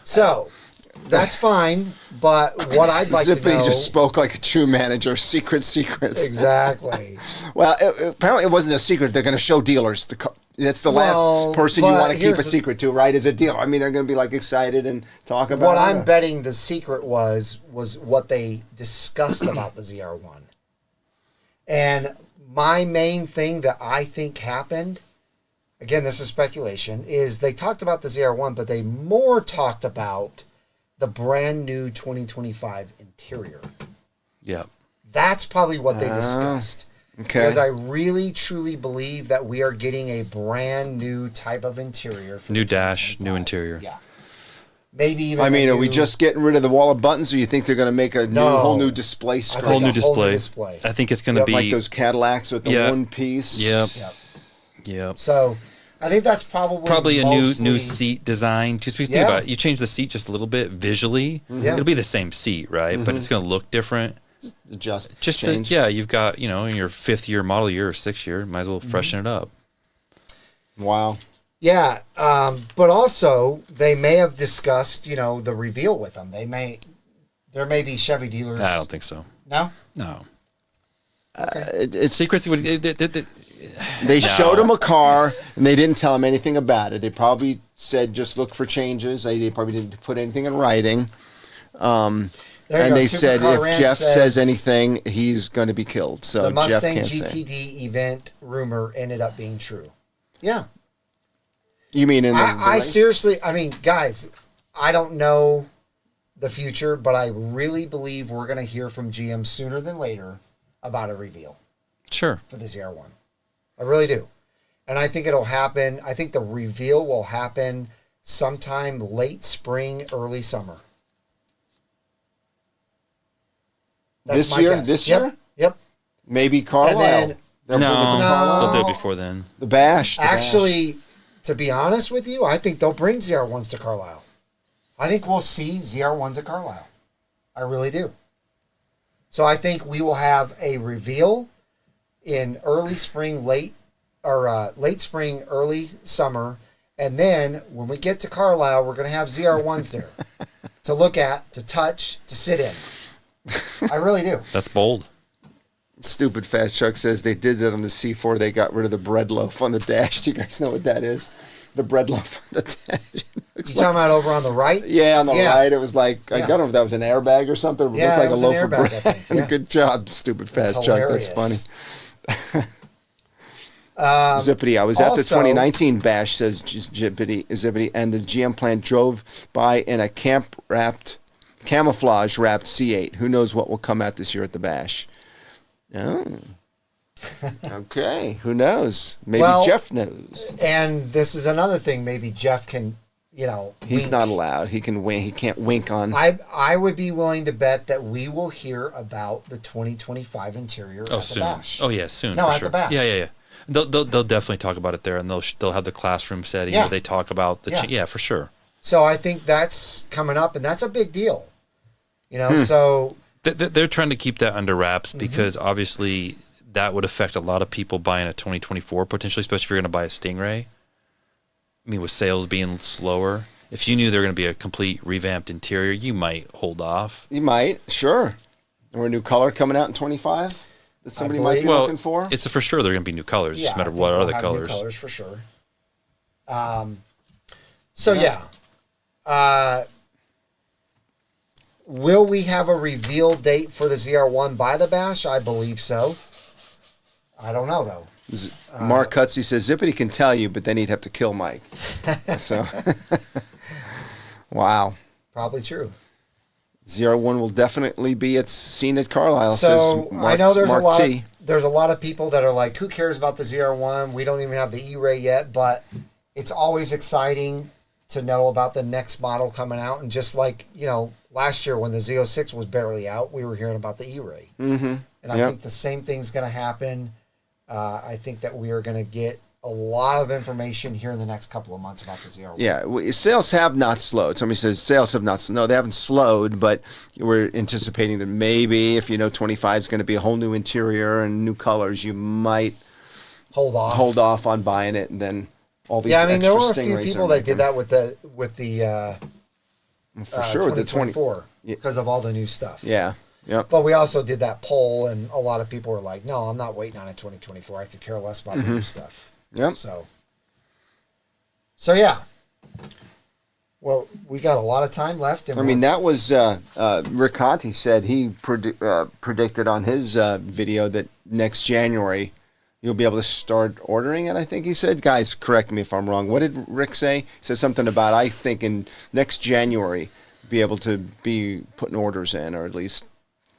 So that's fine. But what I'd like to Zippity know just spoke like a true manager. Secrets. exactly. Well, apparently it wasn't a secret. They're going to show dealers. That's the Well, last person you but want to keep a here's the- secret to, right? Is a dealer. I mean, they're going to be like excited and talk about What it. I'm betting the secret was what they discussed about the ZR1. And my main thing that I think happened, again, this is speculation, is they talked about the ZR1, but they more talked about the brand new 2025 interior. Yeah. That's probably what they discussed. Okay. Because I really, truly believe that we are getting a brand new type of interior. For New dash, new interior. Yeah. Maybe even. I mean, are we just getting rid of the wall of buttons, or you think they're going to make a whole new display I screen? think Whole new a whole new display. display. I think it's going to be like those Cadillacs with the one piece. Yep. Yep. Yep. So I think that's probably a mostly, new seat design. Just because you think about it, you change the seat just a little bit visually, it'll be the same seat, right? But it's going to look different. Just Change. You've got, in your 5th year model year or 6th year, might as well freshen it up. Wow. Yeah, but also they may have discussed, the reveal with them. There may be Chevy dealers. I don't think so. No. No. It's Secrecy would. They showed him a car and they didn't tell him anything about it. They probably said just look for changes. They probably didn't put anything in writing. And they said if Jeff says anything, he's going to be killed. So the Jeff Mustang can't GTD say. event rumor ended up being true. Yeah. You mean in the I seriously, guys, I don't know the future, but I really believe we're going to hear from GM sooner than later about a reveal. Sure. For the ZR1. I really do. And I think it'll happen. I think the reveal will happen sometime late spring, early summer. That's this year? This year? Yep. Maybe Carlisle. And then, they'll do it before then. The Bash. Actually, to be honest with you, I think they'll bring ZR1s to Carlisle. I think we'll see ZR1s at Carlisle. I really do. So I think we will have a reveal in early spring, late spring, early summer, and then when we get to Carlisle, we're going to have ZR1s there to look at, to touch, to sit in. I really do. That's bold. Stupid Fast Chuck says they did that on the C4. They got rid of the bread loaf on the dash. Do you guys know what that is? The bread loaf on the dash. You talking about over on the right? Yeah, on the right. It was like, I don't know if that was an airbag or something. It looked like a loaf of bread. I think, yeah. Good job, Stupid Fast Chuck. That's funny. Zippity, I was at the 2019 bash, says Zippity, and the GM plant drove by in a camouflage wrapped C8. Who knows what will come out this year at the bash? Oh. Okay. Who knows? Maybe Jeff knows. And this is another thing. Maybe Jeff can, He's wink. not allowed. He can wink. He can't wink on. I would be willing to bet that we will hear about the 2025 interior at soon. the bash. Oh yeah, soon. No, for at sure. the bash. Yeah. They'll definitely talk about it there, and they'll have the classroom setting where they talk about the for sure. So I think that's coming up, and that's a big deal. So they're trying to keep that under wraps because obviously that would affect a lot of people buying a 2024 potentially, especially if you're going to buy a Stingray. I mean, with sales being slower, if you knew there were going to be a complete revamped interior, you might hold off. You might, sure. Or a new color coming out in 25 that somebody might be looking for. It's for sure they're going to be new colors. Yeah, just a matter I of think what we'll other have colors. New colors for sure. Will we have a reveal date for the ZR1 by the bash? I believe so. I don't know though. Mark Cutsey says Zippity can tell you, but then he'd have to kill Mike. So, wow. Probably true. ZR1 will definitely be seen at Carlisle. So says Mark, I know there's there's a lot of people that are like, who cares about the ZR1? We don't even have the E-Ray yet, but it's always exciting to know about the next model coming out. And just like, last year when the Z06 was barely out, we were hearing about the E-Ray. Mm-hmm. And I think the same thing's going to happen. I think that we are going to get a lot of information here in the next couple of months about the ZR1. Yeah, sales have not slowed. Somebody says sales have not slowed. No, they haven't slowed, but we're anticipating that maybe if 25 is going to be a whole new interior and new colors, you might hold off on buying it, and then all these extra there were a few Stingrays people that did that with the for sure the 2024 because of all the new stuff. Yeah. Yep. But we also did that poll, and a lot of people were like, no, I'm not waiting on a 2024. I could care less about the new stuff. Yep. So yeah. Well, we got a lot of time left. And that was Rick Conti said he predicted on his video that next January you'll be able to start ordering it, I think he said. Guys, correct me if I'm wrong. What did Rick say? He said something about, I think in next January be able to be putting orders in, or at least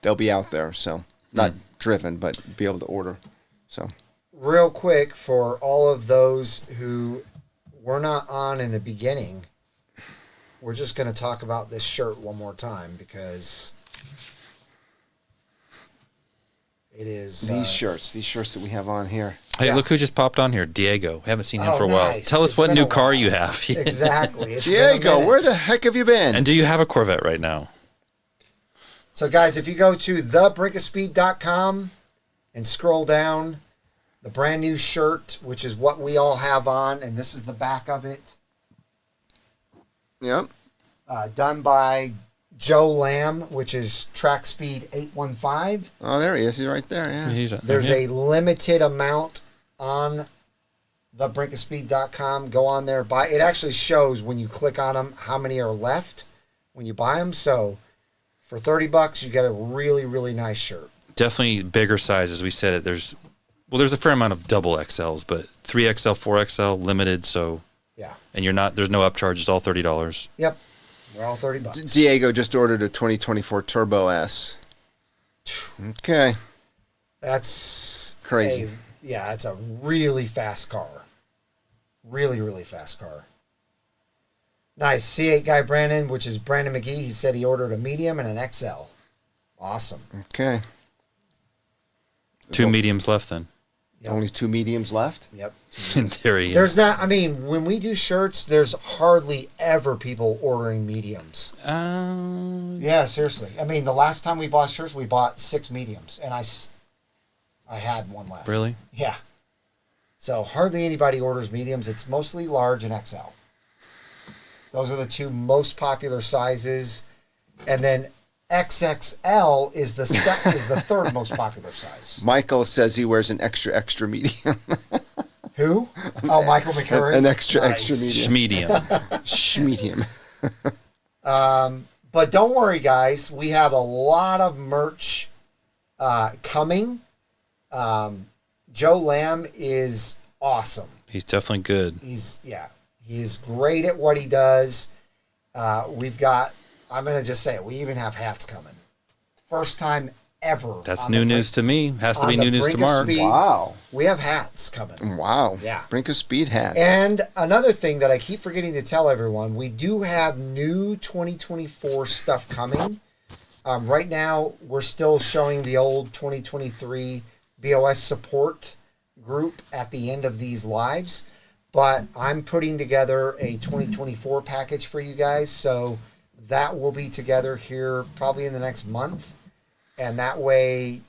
they'll be out there. So not driven, but be able to order. So real quick, for all of those who were not on in the beginning, we're just going to talk about this shirt one more time because it is these shirts that we have on here. Hey, look who just popped on here, Diego. Haven't seen him for a while. Nice. Tell us It's what been new a car while. you have. Exactly. It's been a Diego, minute. where the heck have you been? And do you have a Corvette right now? So, guys, if you go to thebrinkofspeed.com and scroll down, the brand new shirt, which is what we all have on, and this is the back of it, Yep. done by Joe Lamb, which is Track Speed 815. Oh, there he is. He's right there. Yeah. There's a limited amount on thebrinkofspeed.com. Go on there, buy. It actually shows when you click on them how many are left when you buy them. So for $30, you get a really, really nice shirt. Definitely bigger sizes. We said it. There's a fair amount of double XLs, but 3XL, 4XL limited. So Yeah. and there's no upcharge. It's all $30. Yep. We're all $30. Diego just ordered a 2024 Turbo S. Okay. That's Crazy. It's a really fast car. Really, really fast car. Nice. C8 guy Brandon, which is Brandon McGee, he said he ordered a medium and an XL. Awesome. Okay. Two mediums left then. Yep. Only 2 mediums left? Yep. In theory. There's not, I mean, when we do shirts, there's hardly ever people ordering mediums. Yeah, seriously. I mean, the last time we bought shirts, we bought 6 mediums, and I had one left. Really? Yeah. So hardly anybody orders mediums. It's mostly large and XL. Those are the 2 most popular sizes. And then XXL is the third most popular size. Michael says he wears an extra medium. Who? Oh, Michael McCurry. An extra Nice. medium. Schmedium. Schmedium. But don't worry, guys. We have a lot of merch coming. Joe Lamb is awesome. He's definitely good. He is great at what he does. We've got, I'm going to just say it, we even have hats coming. First time ever. That's new news to me. Has to on be the new news Brink to of Mark. Speed. Wow. We have hats coming. Wow. Yeah. Brinkofspeed hats. And another thing that I keep forgetting to tell everyone, we do have new 2024 stuff coming. Right now, we're still showing the old 2023 BOS support group at the end of these lives. But I'm putting together a 2024 package for you guys. So that will be together here probably in the next month. And that way,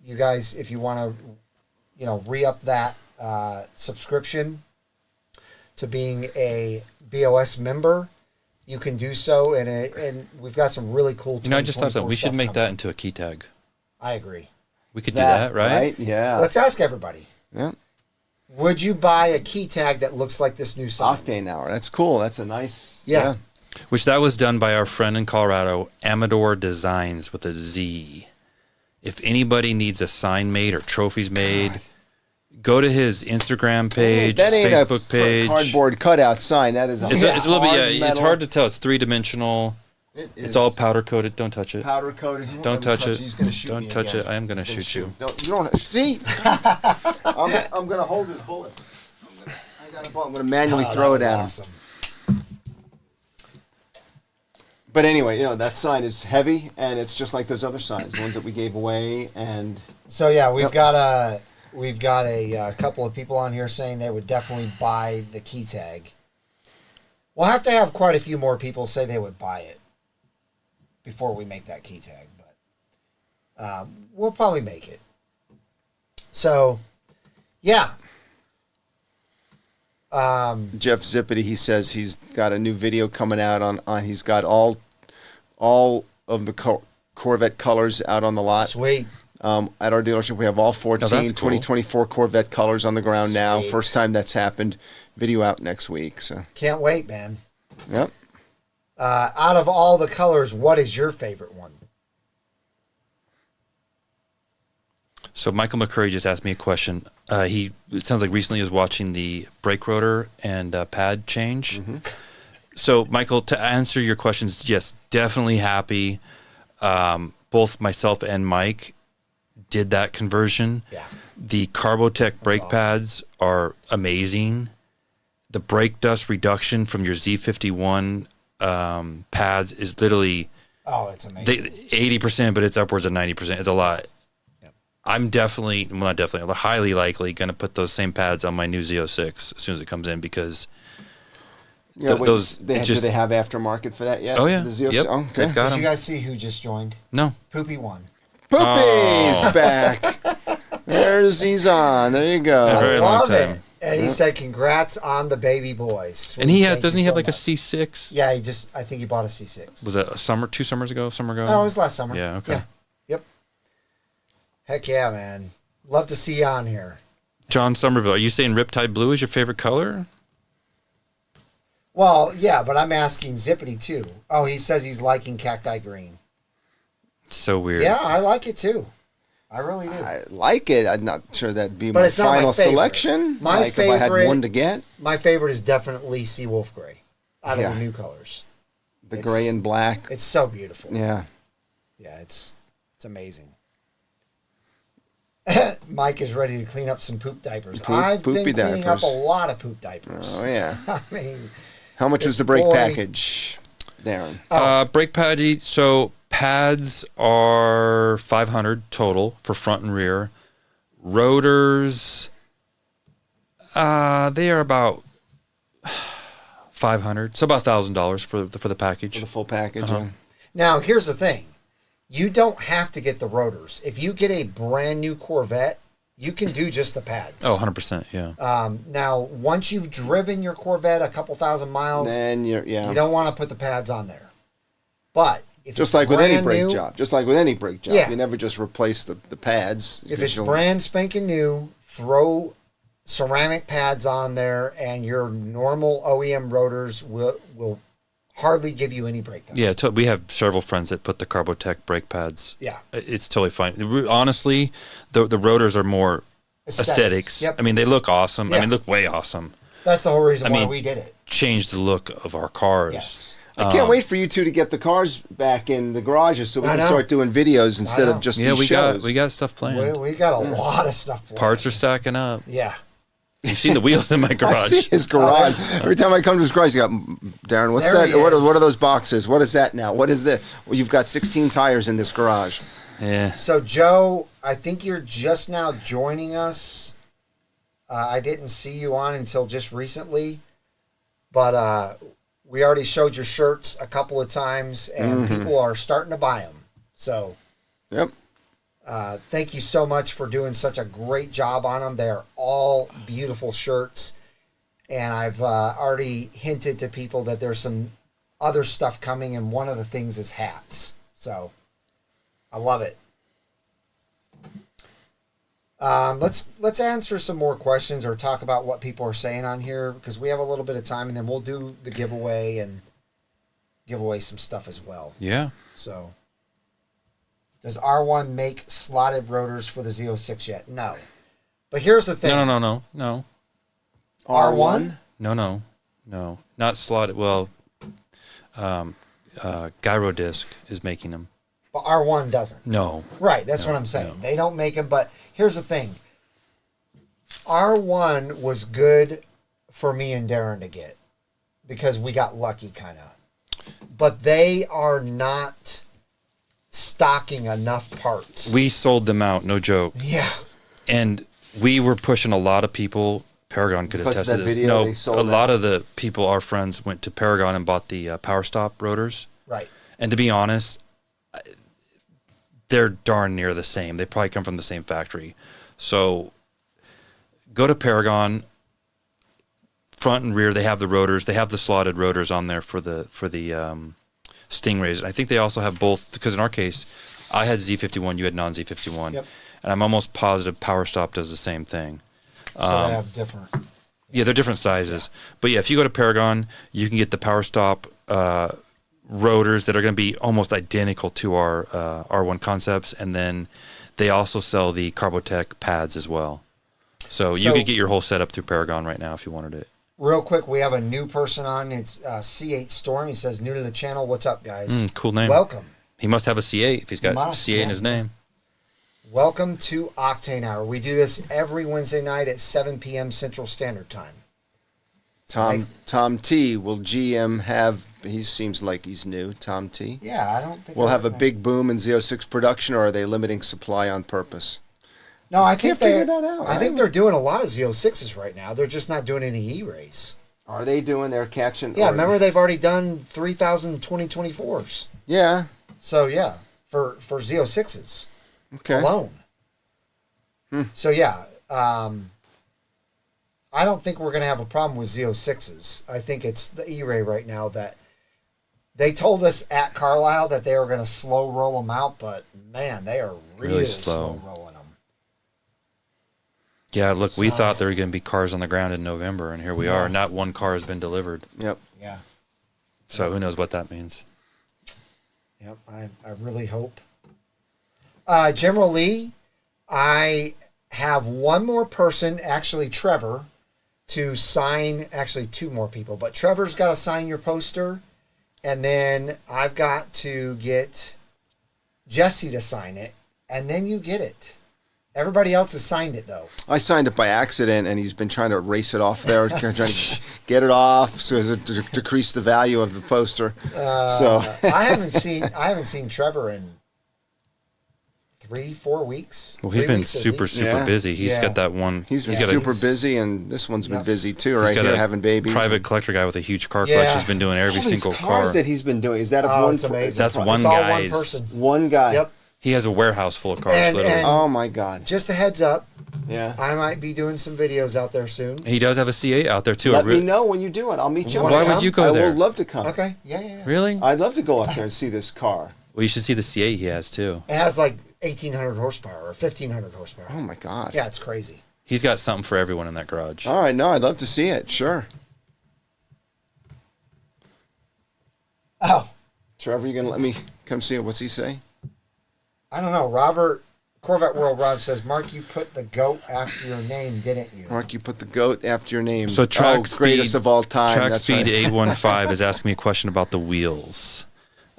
you guys, if you want to, re-up that subscription to being a BOS member, you can do so. And we've got some really cool. I just thought that we should stuff make coming. that into a key tag. I agree. We could do that, right? Yeah. Let's ask everybody. Yeah. Would you buy a key tag that looks like this new sign? Octane Hour. That's cool. That's a nice. Yeah. Which that was done by our friend in Colorado, Amador Designs with a Z. If anybody needs a sign made or trophies made, go to his Instagram page, That ain't Facebook a page. cardboard cutout sign. That is a It's a little bit, it's metal. hard to tell. It's 3-dimensional. It It's is all powder coated. Don't touch it. powder coated. He won't Don't let me touch it. He's gonna shoot Don't me touch again. it. I am going to He's gonna shoot you. No, you don't see. I'm gonna hold his bullets. I'm gonna manually throw it at him. Awesome. But anyway, that sign is heavy, and it's just like those other signs, the ones that we gave away. And So yeah, we've got a couple of people on here saying they would definitely buy the key tag. We'll have to have quite a few more people say they would buy it before we make that key tag, but we'll probably make it. So, yeah. Jeff Zippity, he says he's got a new video coming out on he's got all of the Corvette colors out on the lot. Sweet. At our dealership, we have all 14 that's cool. 2024 Corvette colors on the ground now. Sweet. First time that's happened. Video out next week. So, Can't wait, man. yep. Out of all the colors, what is your favorite one? So Michael McCurry just asked me a question. It sounds like recently he was watching the brake rotor and pad change. So, Michael, to answer your questions, yes, definitely happy. Both myself and Mike did that conversion. Yeah. The Carbotech brake pads are amazing. The brake dust reduction from your Z51 pads is literally it's amazing. 80%, but it's upwards of 90%. It's a lot. Yep. I'm highly likely going to put those same pads on my new Z06 as soon as it comes in because Yeah, those do they have aftermarket for that yet? Oh, yeah. The ZR6? Yep. Oh, okay. They've got Did 'em. you guys see who just joined? No. Poopy one. Poopy's back. He's on. There you go. A very long Love time. it. And he said, "Congrats on the baby boys." Sweet. And Thank doesn't you he have so like a much. C6? Yeah, I think he bought a C6. Was that a summer, 2 summers ago, summer ago? No, it was last summer. Yeah, okay. Yeah. Yep. Heck yeah, man. Love to see you on here. John Somerville, are you saying Riptide Blue is your favorite color? Well, yeah, but I'm asking Zippity too. Oh, he says he's liking Cacti Green. It's so weird. Yeah, I like it too. I really do. I like it. I'm not sure that'd be But my it's not my final favorite. selection. My like if I had favorite- one to get, My favorite is definitely Sea Wolf Gray out of Yeah. the new colors. the It's- gray and black. It's so beautiful. Yeah. Yeah, it's amazing. Mike is ready to clean up some poop diapers. I've been Poopy cleaning up diapers. a lot of poop diapers. Oh yeah. I mean, How much This is the brake boy- package, Darren? Brake pad, so pads are $500 total for front and rear. Rotors, they are about $500, so about $1,000 for the package. For the full package. Uh-huh. Yeah. now here's the thing. You don't have to get the rotors. If you get a brand new Corvette, you can do just the pads. Oh, 100%, yeah. Now, once you've driven your Corvette a couple thousand miles, Then you don't want to put the pads on there. But if just it's like with any brand brake new, job. Just like with any brake job. Yeah. You never just replace the pads. If because it's you'll- brand spanking new, throw ceramic pads on there, and your normal OEM rotors will hardly give you any brake dust. Yeah, we have several friends that put the Carbotech brake pads. Yeah. It's totally fine. Honestly, the rotors are more aesthetics. Yep. I mean, they look awesome. Yeah. I mean, look way awesome. That's the whole reason why mean, we did it. Change the look of our cars. Yes. I can't wait for you two to get the cars back in the garages so we I can know. start doing videos instead know. of just Yeah, these shows. we got stuff planned. We got a lot of stuff. Planned. Parts are stacking up. Yeah. You've seen the wheels in my I garage. see his garage. Every time I come to his garage, you got, Darren, what's There that? he What is. are those boxes? What is that now? What is this? Well, you've got 16 tires in this garage. Yeah. So, Joe, I think you're just now joining us. I didn't see you on until just recently, but we already showed your shirts a couple of times, and people are starting to buy them. So, Yep. thank you so much for doing such a great job on them. They are all beautiful shirts, and I've already hinted to people that there's some other stuff coming, and one of the things is hats. So, I love it. Let's answer some more questions or talk about what people are saying on here because we have a little bit of time, and then we'll do the giveaway and give away some stuff as well. Yeah. So, does R1 make slotted rotors for the Z06 yet? No. But here's the thing. No. R1? No. Not slotted. Well, gyro disc is making them. But R1 doesn't. No. Right, that's what I'm saying. They don't make them, but here's the thing. R1 was good for me and Darren to get because we got lucky kind of. But they are not stocking enough parts. We sold them out, no joke. Yeah. And we were pushing a lot of people. Paragon could Because of attest that to this. video, they No, sold a lot out. of the people, our friends, went to Paragon and bought the Power Stop rotors. Right. And to be honest, they're darn near the same. They probably come from the same factory. So go to Paragon. Front and rear, they have the rotors. They have the slotted rotors on there for the Stingrays. And I think they also have both, because in our case, I had Z51, you had non-Z51. Yep. And I'm almost positive Power Stop does the same thing. So they have different. Yeah, they're different sizes. But yeah, if you go to Paragon, you can get the Power Stop rotors that are going to be almost identical to our R1 concepts. And then they also sell the Carbotech pads as well. So you So- could get your whole setup through Paragon right now if you wanted it. Real quick, we have a new person on. It's C8 Storm. He says, new to the channel. What's up, guys? Cool name. Welcome. He must have a C8 if he's got C8 in his name. Welcome to Octane Hour. We do this every Wednesday night at 7 p.m. Central Standard Time. Tom T, will GM have, he seems like he's new, Tom T. Yeah, I don't think we'll have a big boom in Z06 production, or are they limiting supply on purpose? No, I think figure that out. I think they're doing a lot of Z06s right now. They're just not doing any E-Rays. Are they doing? They're catching. Yeah, remember they've already done 3,000 2024s. Yeah. So yeah, for Z06s okay. alone. So yeah, I don't think we're going to have a problem with Z06s. I think it's the E-Ray right now that they told us at Carlisle that they were going to slow roll them out, but man, they are really slow rolling them. Yeah, look, we thought there were going to be cars on the ground in November, and here we are. Not one car has been delivered. Yep. Yeah. So who knows what that means? Yep, I really hope. General Lee, I have one more person, actually Trevor, to sign, actually two more people, but Trevor's got to sign your poster, and then I've got to get Jesse to sign it, and then you get it. Everybody else has signed it, though. I signed it by accident, and he's been trying to erase it off there, trying to get it off so as to decrease the value of the poster. I haven't seen Trevor in 3-4 weeks. Well, he's been super busy. He's got that one. He's been super busy, and this one's been busy too, right here, having babies. Private collector guy with a huge car collection has been doing every single car. That he's been doing. Is that it's amazing. That's one guy's. One person. One guy. Yep. He has a warehouse full of cars, literally. And oh my God! Just a heads up. Yeah. I might be doing some videos out there soon. He does have a C8 out there too. Let me know when you do it. I'll meet you. Why would you go there? I would love to come. Okay. Yeah. Really? I'd love to go up there and see this car. Well, you should see the C8 he has too. It has like 1,800 horsepower or 1,500 horsepower. Oh my God. Yeah, it's crazy. He's got something for everyone in that garage. All right. No, I'd love to see it. Sure. Oh. Trevor, you gonna let me come see it? What's he say? I don't know. Robert, Corvette World Rob says, Mark, you put the GOAT after your name, didn't you? Mark, you put the GOAT after your name. So greatest of all time. Track That's Speed right. 815 is asking me a question about the wheels.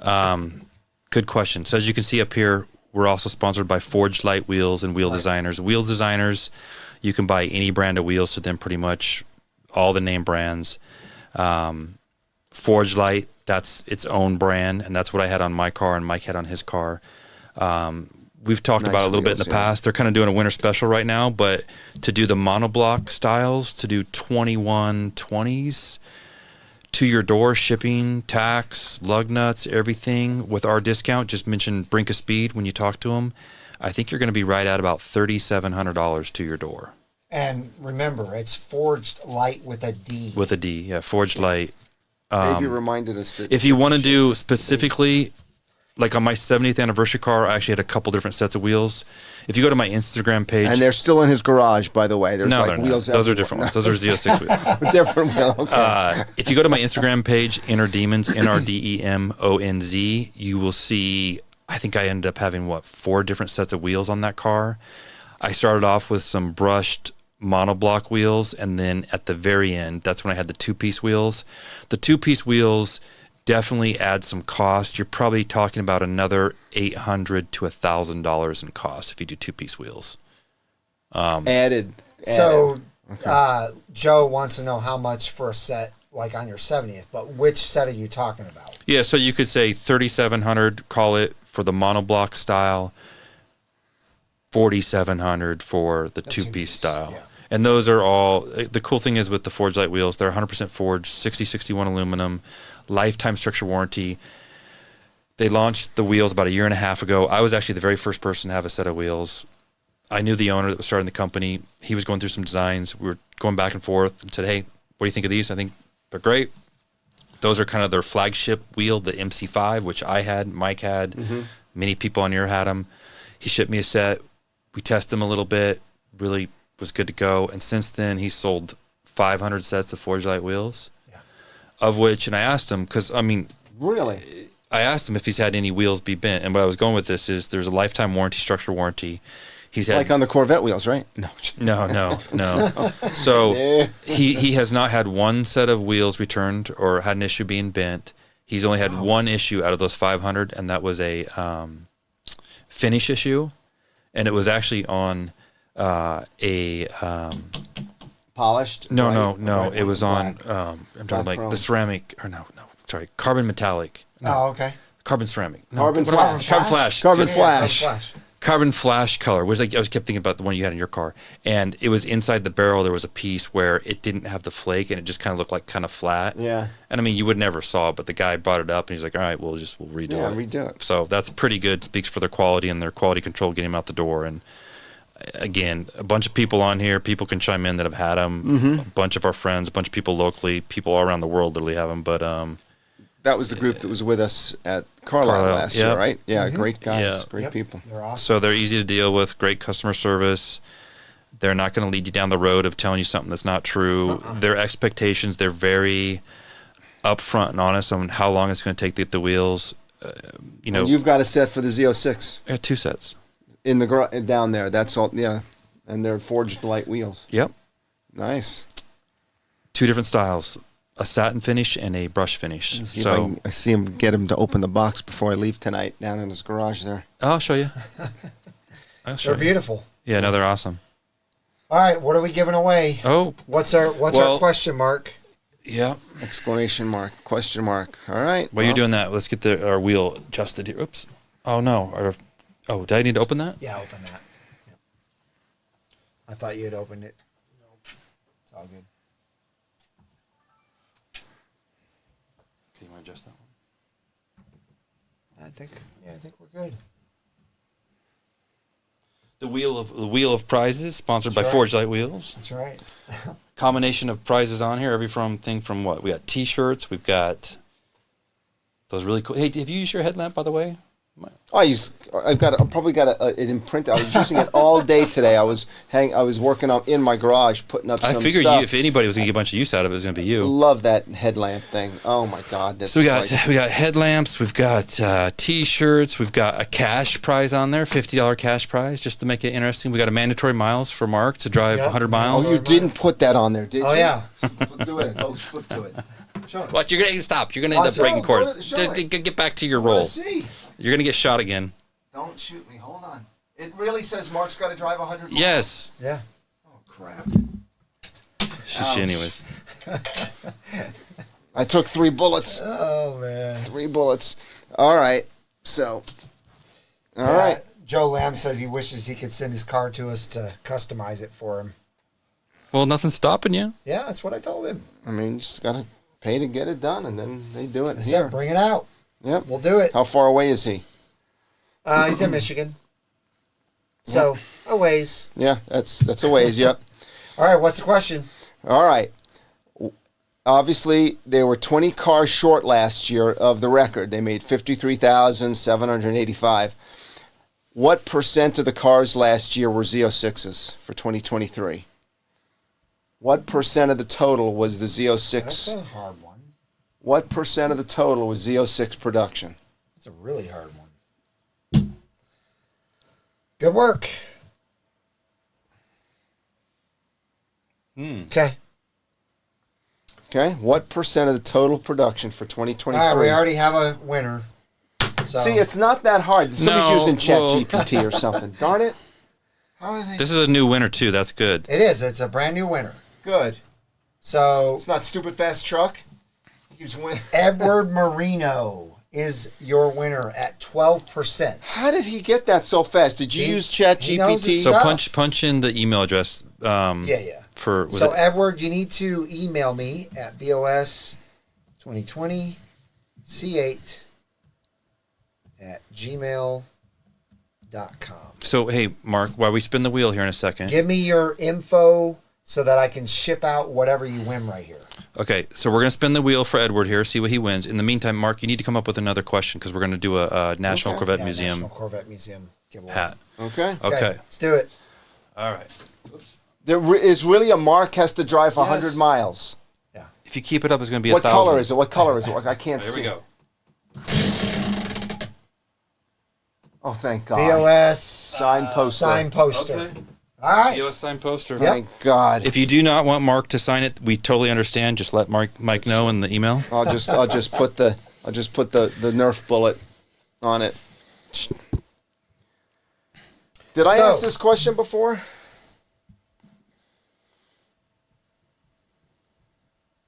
Good question. So as you can see up here, we're also sponsored by Forged Light Wheels and Wheel Designers. Wheel Designers, you can buy any brand of wheels to them, pretty much all the name brands. Forged Light, that's its own brand, and that's what I had on my car and Mike had on his car. We've talked about it a little bit in the past. They're kind of doing a winter special right now, but to do the monoblock styles, to do 2120s, to your door shipping, tax, lug nuts, everything with our discount, just mention Brinkofspeed when you talk to them. I think you're going to be right at about $3,700 to your door. And remember, it's Forged Light with a D. With a D, yeah, Forged Light. Davey reminded us that if you want to do specifically, like on my 70th anniversary car, I actually had a couple different sets of wheels. If you go to my Instagram page, and they're still in his garage, by the way. There's no, like they're wheels. Not. Those are different ones. Those are Z06 wheels. Different wheels. Okay. If you go to my Instagram page, Inner Demons, NRDEMONZ, you will see. I think I ended up having 4 different sets of wheels on that car. I started off with some brushed monoblock wheels, and then at the very end, that's when I had the 2-piece wheels. The 2-piece wheels definitely add some cost. You're probably talking about another $800 to $1,000 in cost if you do 2-piece wheels. Added. So Joe wants to know how much for a set, like on your 70th, but which set are you talking about? Yeah, so you could say $3,700, call it for the monoblock style, $4,700 for the 2-piece style. Yeah. And those are all, the cool thing is with the Forged Light wheels, they're 100% forged, 6061 aluminum, lifetime structure warranty. They launched the wheels about 1.5 years ago. I was actually the very first person to have a set of wheels. I knew the owner that was starting the company. He was going through some designs. We were going back and forth and said, hey, what do you think of these? I think they're great. Those are kind of their flagship wheel, the MC5, which I had, Mike had, many people on here had them. He shipped me a set. We tested them a little bit, really was good to go. And since then, he sold 500 sets of Forged Light wheels, of which, and I asked him, because, I mean, really? I asked him if he's had any wheels be bent. And what I was going with this is there's a lifetime warranty, structure warranty. He's had Like on the Corvette wheels, right? No. no. So he has not had one set of wheels returned or had an issue being bent. He's only had one issue out of those 500, and that was a finish issue, and it was actually on a polished. No. Right, It was on. black. I'm talking like chrome. the ceramic, or sorry, carbon metallic. No, Oh, okay. carbon ceramic. No, Carbon what am I- flash. Carbon flash. Carbon Yeah, flash. Carbon flash color. Was like I was kept thinking about the one you had in your car, and it was inside the barrel. There was a piece where it didn't have the flake, and it just kind of looked like kind of flat. Yeah. And I mean, you would never saw it, but the guy brought it up, and he's like, "All right, we'll redo Yeah, it." redo it. So that's pretty good. Speaks for their quality and their quality control getting them out the door. And again, a bunch of people on here. People can chime in that have had them. Mm-hmm. A bunch of our friends, a bunch of people locally, people all around the world literally have them. But That was the group that was with us at Carlisle last year, yep. right? Yeah, great guys, Yeah. great people. They're awesome. so they're easy to deal with. Great customer service. They're not going to lead you down the road of telling you something that's not true. Their expectations, they're very upfront and honest on how long it's going to take to get the wheels. You know, And you've got a set for the Z06 I got 2 sets. in the down there. That's all. Yeah, and they're forged light wheels. Yep. Nice. 2 different styles. A satin finish and a brush finish. See if So I see him get him to open the box before I leave tonight down in his garage there. I'll show you. I'll show They're you. beautiful. Yeah, no, they're awesome. All right, what are we giving away? Oh, What's our question mark? yeah. Exclamation mark, question mark. All right. While you're doing that, let's get our wheel adjusted here. Oops. Oh, no. Did I need to open that? Yeah, open that. Yep. I thought you had opened it. It's all good. Okay, you want to adjust that one? I think we're good. The wheel of prizes, sponsored by That's right. Forged Light Wheels. That's right. Combination of prizes on here. Thing from what? We got T-shirts. We've got those really cool. Hey, have you used your headlamp, by the way? I've probably got it in print. I was using it all day today. I was working on in my garage putting up I some figured stuff. if anybody was going to get a bunch of use out of it, it was going to be you. Love that headlamp thing. Oh my God. That's So we got headlamps, we've got T-shirts, we've got a cash prize on there, $50 cash prize, just to make it interesting. We got a mandatory miles for Mark to drive Yep. 100 Oh, miles. you didn't put that on there, did you? Oh, yeah. Do it. Go flip to it. Show it. What? You're going to stop. You're going to end up show breaking it, cords. show it. Get back to your I wanna roll. see. You're going to get shot again. Don't shoot me. Hold on. It really says Mark's got to drive 100 miles. Yes. Yeah. Oh crap. Shush, anyways. I took 3 bullets. Oh man. 3 bullets. All right. So. All right. Joe Lamb says he wishes he could send his car to us to customize it for him. Well, nothing's stopping you. Yeah, that's what I told him. I mean, you just got to pay to get it done, and then they do it I here. said, bring it out. Yep. We'll do it. How far away is he? He's in Michigan. So, a ways. Yeah, that's a ways. Yep. All right, what's the question? All right. Obviously, they were 20 cars short last year of the record. They made 53,785. What percent of the cars last year were Z06s for 2023? What percent of the total was the Z06? That's a hard one. What percent of the total was Z06 production? It's a really hard one. Good work. Okay. Okay. What percent of the total production for 2023? All right, we already have a winner. So. See, it's not that hard. Somebody's No, using well- ChatGPT or something. Darn it. How are they? This is a new winner, too. That's good. It is. It's a brand new winner. Good. So It's not stupid fast truck. Keeps winning. Edward Marino is your winner at 12%. How did he get that so fast? Did you He- use he knows ChatGPT? his So stuff. punch in the email address. Yeah. For was So it? Edward, you need to email me at BOS 2020 C8 at gmail.com. So hey, Mark, while we spin the wheel here in a second. Give me your info so that I can ship out whatever you win right here. Okay, so we're gonna spin the wheel for Edward here, see what he wins. In the meantime, Mark, you need to come up with another question because we're gonna do a National Okay. Corvette Yeah, Museum National Corvette Museum giveaway. hat. Okay. Okay. Let's do it. All right. There is really a Mark has to drive 100 miles. If you keep it up, it's gonna be What 1,000. color is it? What color is it? I can't Here see. we go. Oh, thank God. BOS Sign poster. sign poster. Okay. All right. POS sign poster. Thank God. If you do not want Mark to sign it, we totally understand. Just let Mike know in the email. I'll just put the Nerf bullet on it. Did I ask this question before?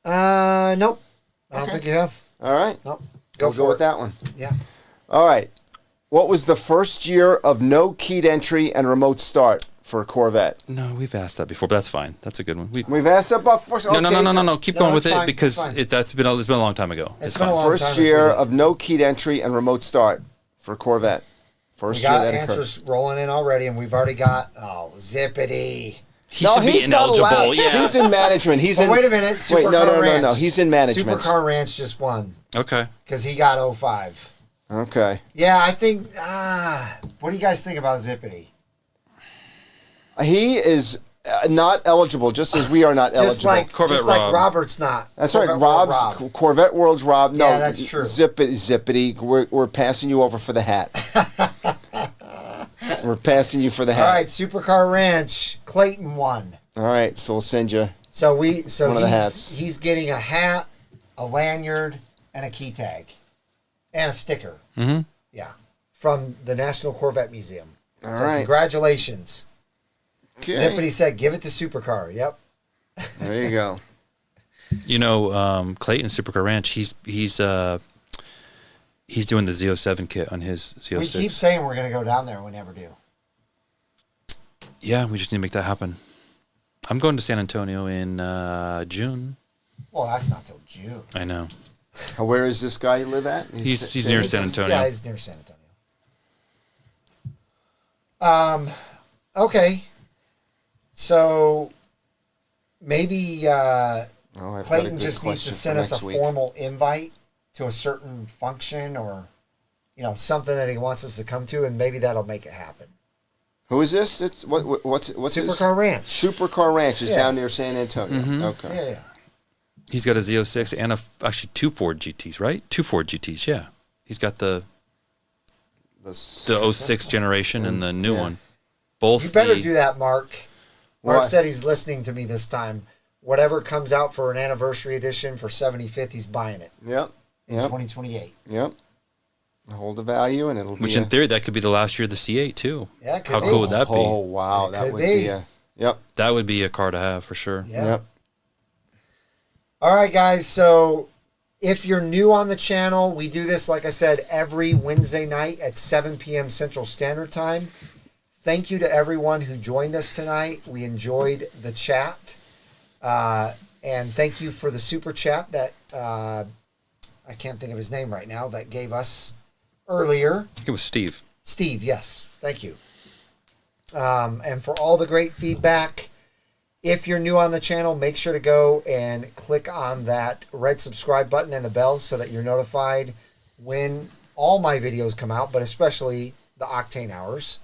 Nope. I don't think you have. All right. Nope. Go with that one. Yeah. All right. What was the first year of no keyed entry and remote start for a Corvette? No, we've asked that before, but that's fine. That's a good one. We've asked that before. No. Keep going with it's it fine, because it's fine. it's been a long time ago. It's fine. been a long First time year ago. of no keyed entry and remote start for a Corvette. First We year got that answers rolling in already, and we've alady got zippity. He should be he's not ineligible. allowed. Yeah. He's in management. He's in. Wait a minute. Wait, no. Supercar Ranch. He's in management. Supercar Ranch just won Okay. because he got 05. Okay. Yeah, I think. What do you guys think about zippity? He is not eligible, just as we are not Just eligible. Corvette just like Rob. Robert's not. That's Corvette right. World Rob's Corvette World's Rob. No, Yeah, that's true. Zippity. We're passing you over for the hat. We're passing you for the hat. All right, Supercar Ranch. Clayton won. All right, so we'll send you. So One of the hats. he's getting a hat, a lanyard, and a key tag, and a sticker. Mm-hmm. Yeah, from the National Corvette Museum. All So right. congratulations. Okay. Zippity said, "Give it to Supercar." Yep. There you go. You know, Clayton Supercar Ranch. He's doing the Z07 kit on his Z06. We keep saying we're going to go down there, and we never do. Yeah, we just need to make that happen. I'm going to San Antonio in June. Well, that's not till June. I know. Where is this guy live at? He's near San Antonio. Yeah, he's near San Antonio. Okay. So maybe I've got a Clayton good just needs to question send for us a next week. formal invite to a certain function or, something that he wants us to come to, and maybe that'll make it happen. Who is this? It's what's his? Supercar Ranch. Supercar Ranch is Yeah. down near San Antonio. Mm-hmm. Okay. Yeah. He's got a Z06 and actually two Ford GTs, right? Two Ford GTs, yeah. He's got the 06 generation and the new one. Both. You better do that, Mark. Mark What? said he's listening to me this time. Whatever comes out for an anniversary edition for 75th, he's buying it Yep. in 2028. Yep. Hold the value, and it'll be. Which in theory, that could be the last year of the C8 too. Yeah, it could How be. cool would that be? Oh wow, It that could would be. be a. Yep. That would be a car to have for sure. Yeah. Yep. All right, guys. So if you're new on the channel, we do this, like I said, every Wednesday night at 7 p.m. Central Standard Time. Thank you to everyone who joined us tonight. We enjoyed the chat. And thank you for the super chat that I can't think of his name right now that gave us earlier. It was Steve. Steve, yes. Thank you. And for all the great feedback. If you're new on the channel, make sure to go and click on that red subscribe button and the bell so that you're notified when all my videos come out, but especially the Octane Hours.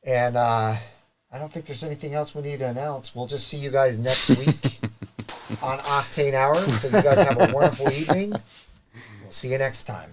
And I don't think there's anything else we need to announce. We'll just see you guys next week on Octane Hour. So you guys have a wonderful evening. We'll see you next time.